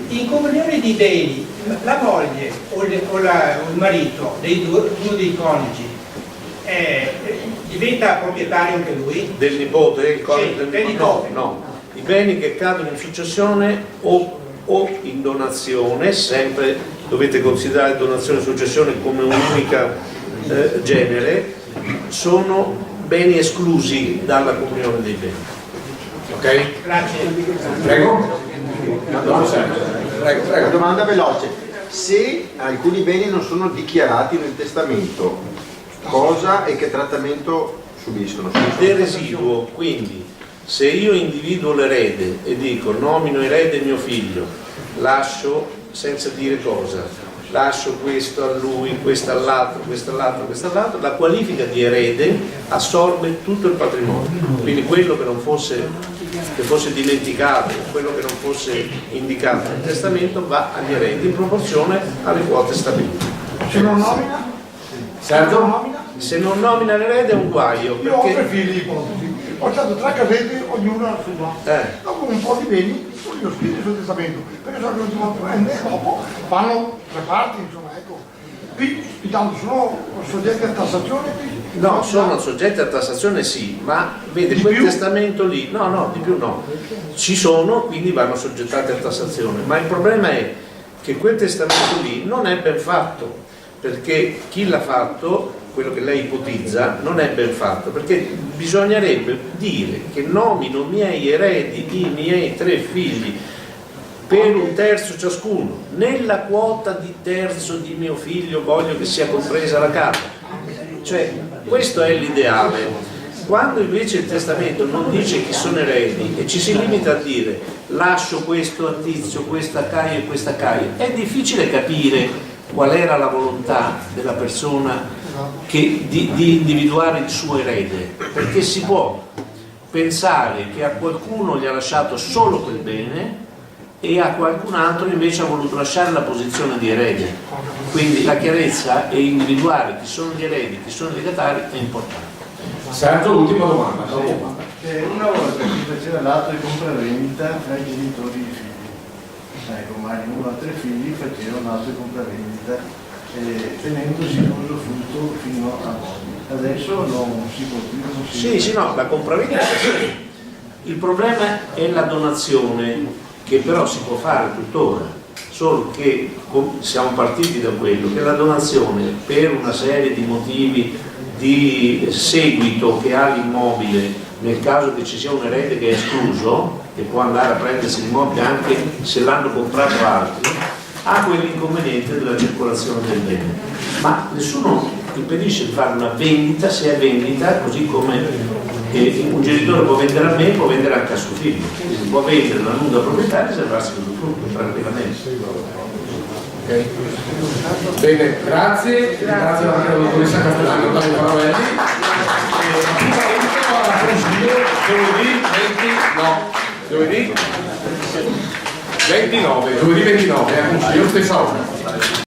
in comunione di beni, la moglie o il marito uno dei coniugi diventa proprietario anche lui? Del nipote? Del nipote. No, i beni che cadono in successione o in donazione, sempre dovete considerare donazione e successione come un'unica genere, sono beni esclusi dalla comunione dei beni. Ok? Grazie. Prego. Una domanda veloce: se alcuni beni non sono dichiarati nel testamento, cosa e che trattamento subiscono? Del residuo, quindi se io individuo l'erede e dico nomino erede mio figlio, lascio senza dire cosa, lascio questo a lui, questo all'altro, questo all'altro, questo all'altro, la qualifica di erede assorbe tutto il patrimonio, quindi quello che non fosse dimenticato, quello che non fosse indicato nel testamento va agli eredi in proporzione alle quote stabilite. Se non nomina? Certo? Se non nomina l'erede è un guaio. Io ho 3 figli ipotesi, ho fatto 3 casette, ognuna la sua. Dopo un po' di beni, io scrivo sul testamento, perché so che non si può prendere, e dopo fanno 3 parti, insomma, ecco. Qui, intanto, sono soggetti a tassazione? No, sono soggetti a tassazione sì, ma vedi quel testamento lì, no, di più no, ci sono, quindi vanno assoggettati a tassazione, ma il problema è che quel testamento lì non è ben fatto, perché chi l'ha fatto, quello che lei ipotizza, non è ben fatto, perché bisognerebbe dire che nomino miei eredi, i miei 3 figli, per un terzo ciascuno. Nella quota di terzo di mio figlio voglio che sia compresa la casa. Cioè, questo è l'ideale. Quando invece il testamento non dice chi sono eredi e ci si limita a dire lascio questo a Tizio, questa a Caio e questa a Caio, è difficile capire qual era la volontà della persona di individuare il suo erede, perché si può pensare che a qualcuno gli ha lasciato solo quel bene e a qualcun altro invece ha voluto lasciare la posizione di erede. Quindi la chiarezza e individuare chi sono gli eredi, chi sono i legatari è importante. Sergio, l'ultima domanda. Una volta si faceva l'atto di compravendita tra i genitori e i figli. Ecco, magari uno ha 3 figli, faceva un atto di compravendita tenendosi l'usufrutto fino a morte. Adesso non si può più. Sì, no, la compravendita sì. Il problema è la donazione, che però si può fare tuttora, solo che siamo partiti da quello che la donazione, per una serie di motivi di seguito che ha l'immobile, nel caso che ci sia un erede che è escluso, che può andare a prendersi l'immobile anche se l'hanno comprato altri, ha quell'inconveniente della circolazione del bene. Ma nessuno impedisce di fare una vendita se è vendita, così come un genitore può vendere a me, può vendere anche a suo figlio, quindi può vendere la nuda proprietà e riservarsi l'usufrutto tranquillamente. Okay. Bene, grazie, ringrazio anche la dottoressa Castellani e Ottavio Paravelli. Giovedì 29 a Consiglio, stessa ora.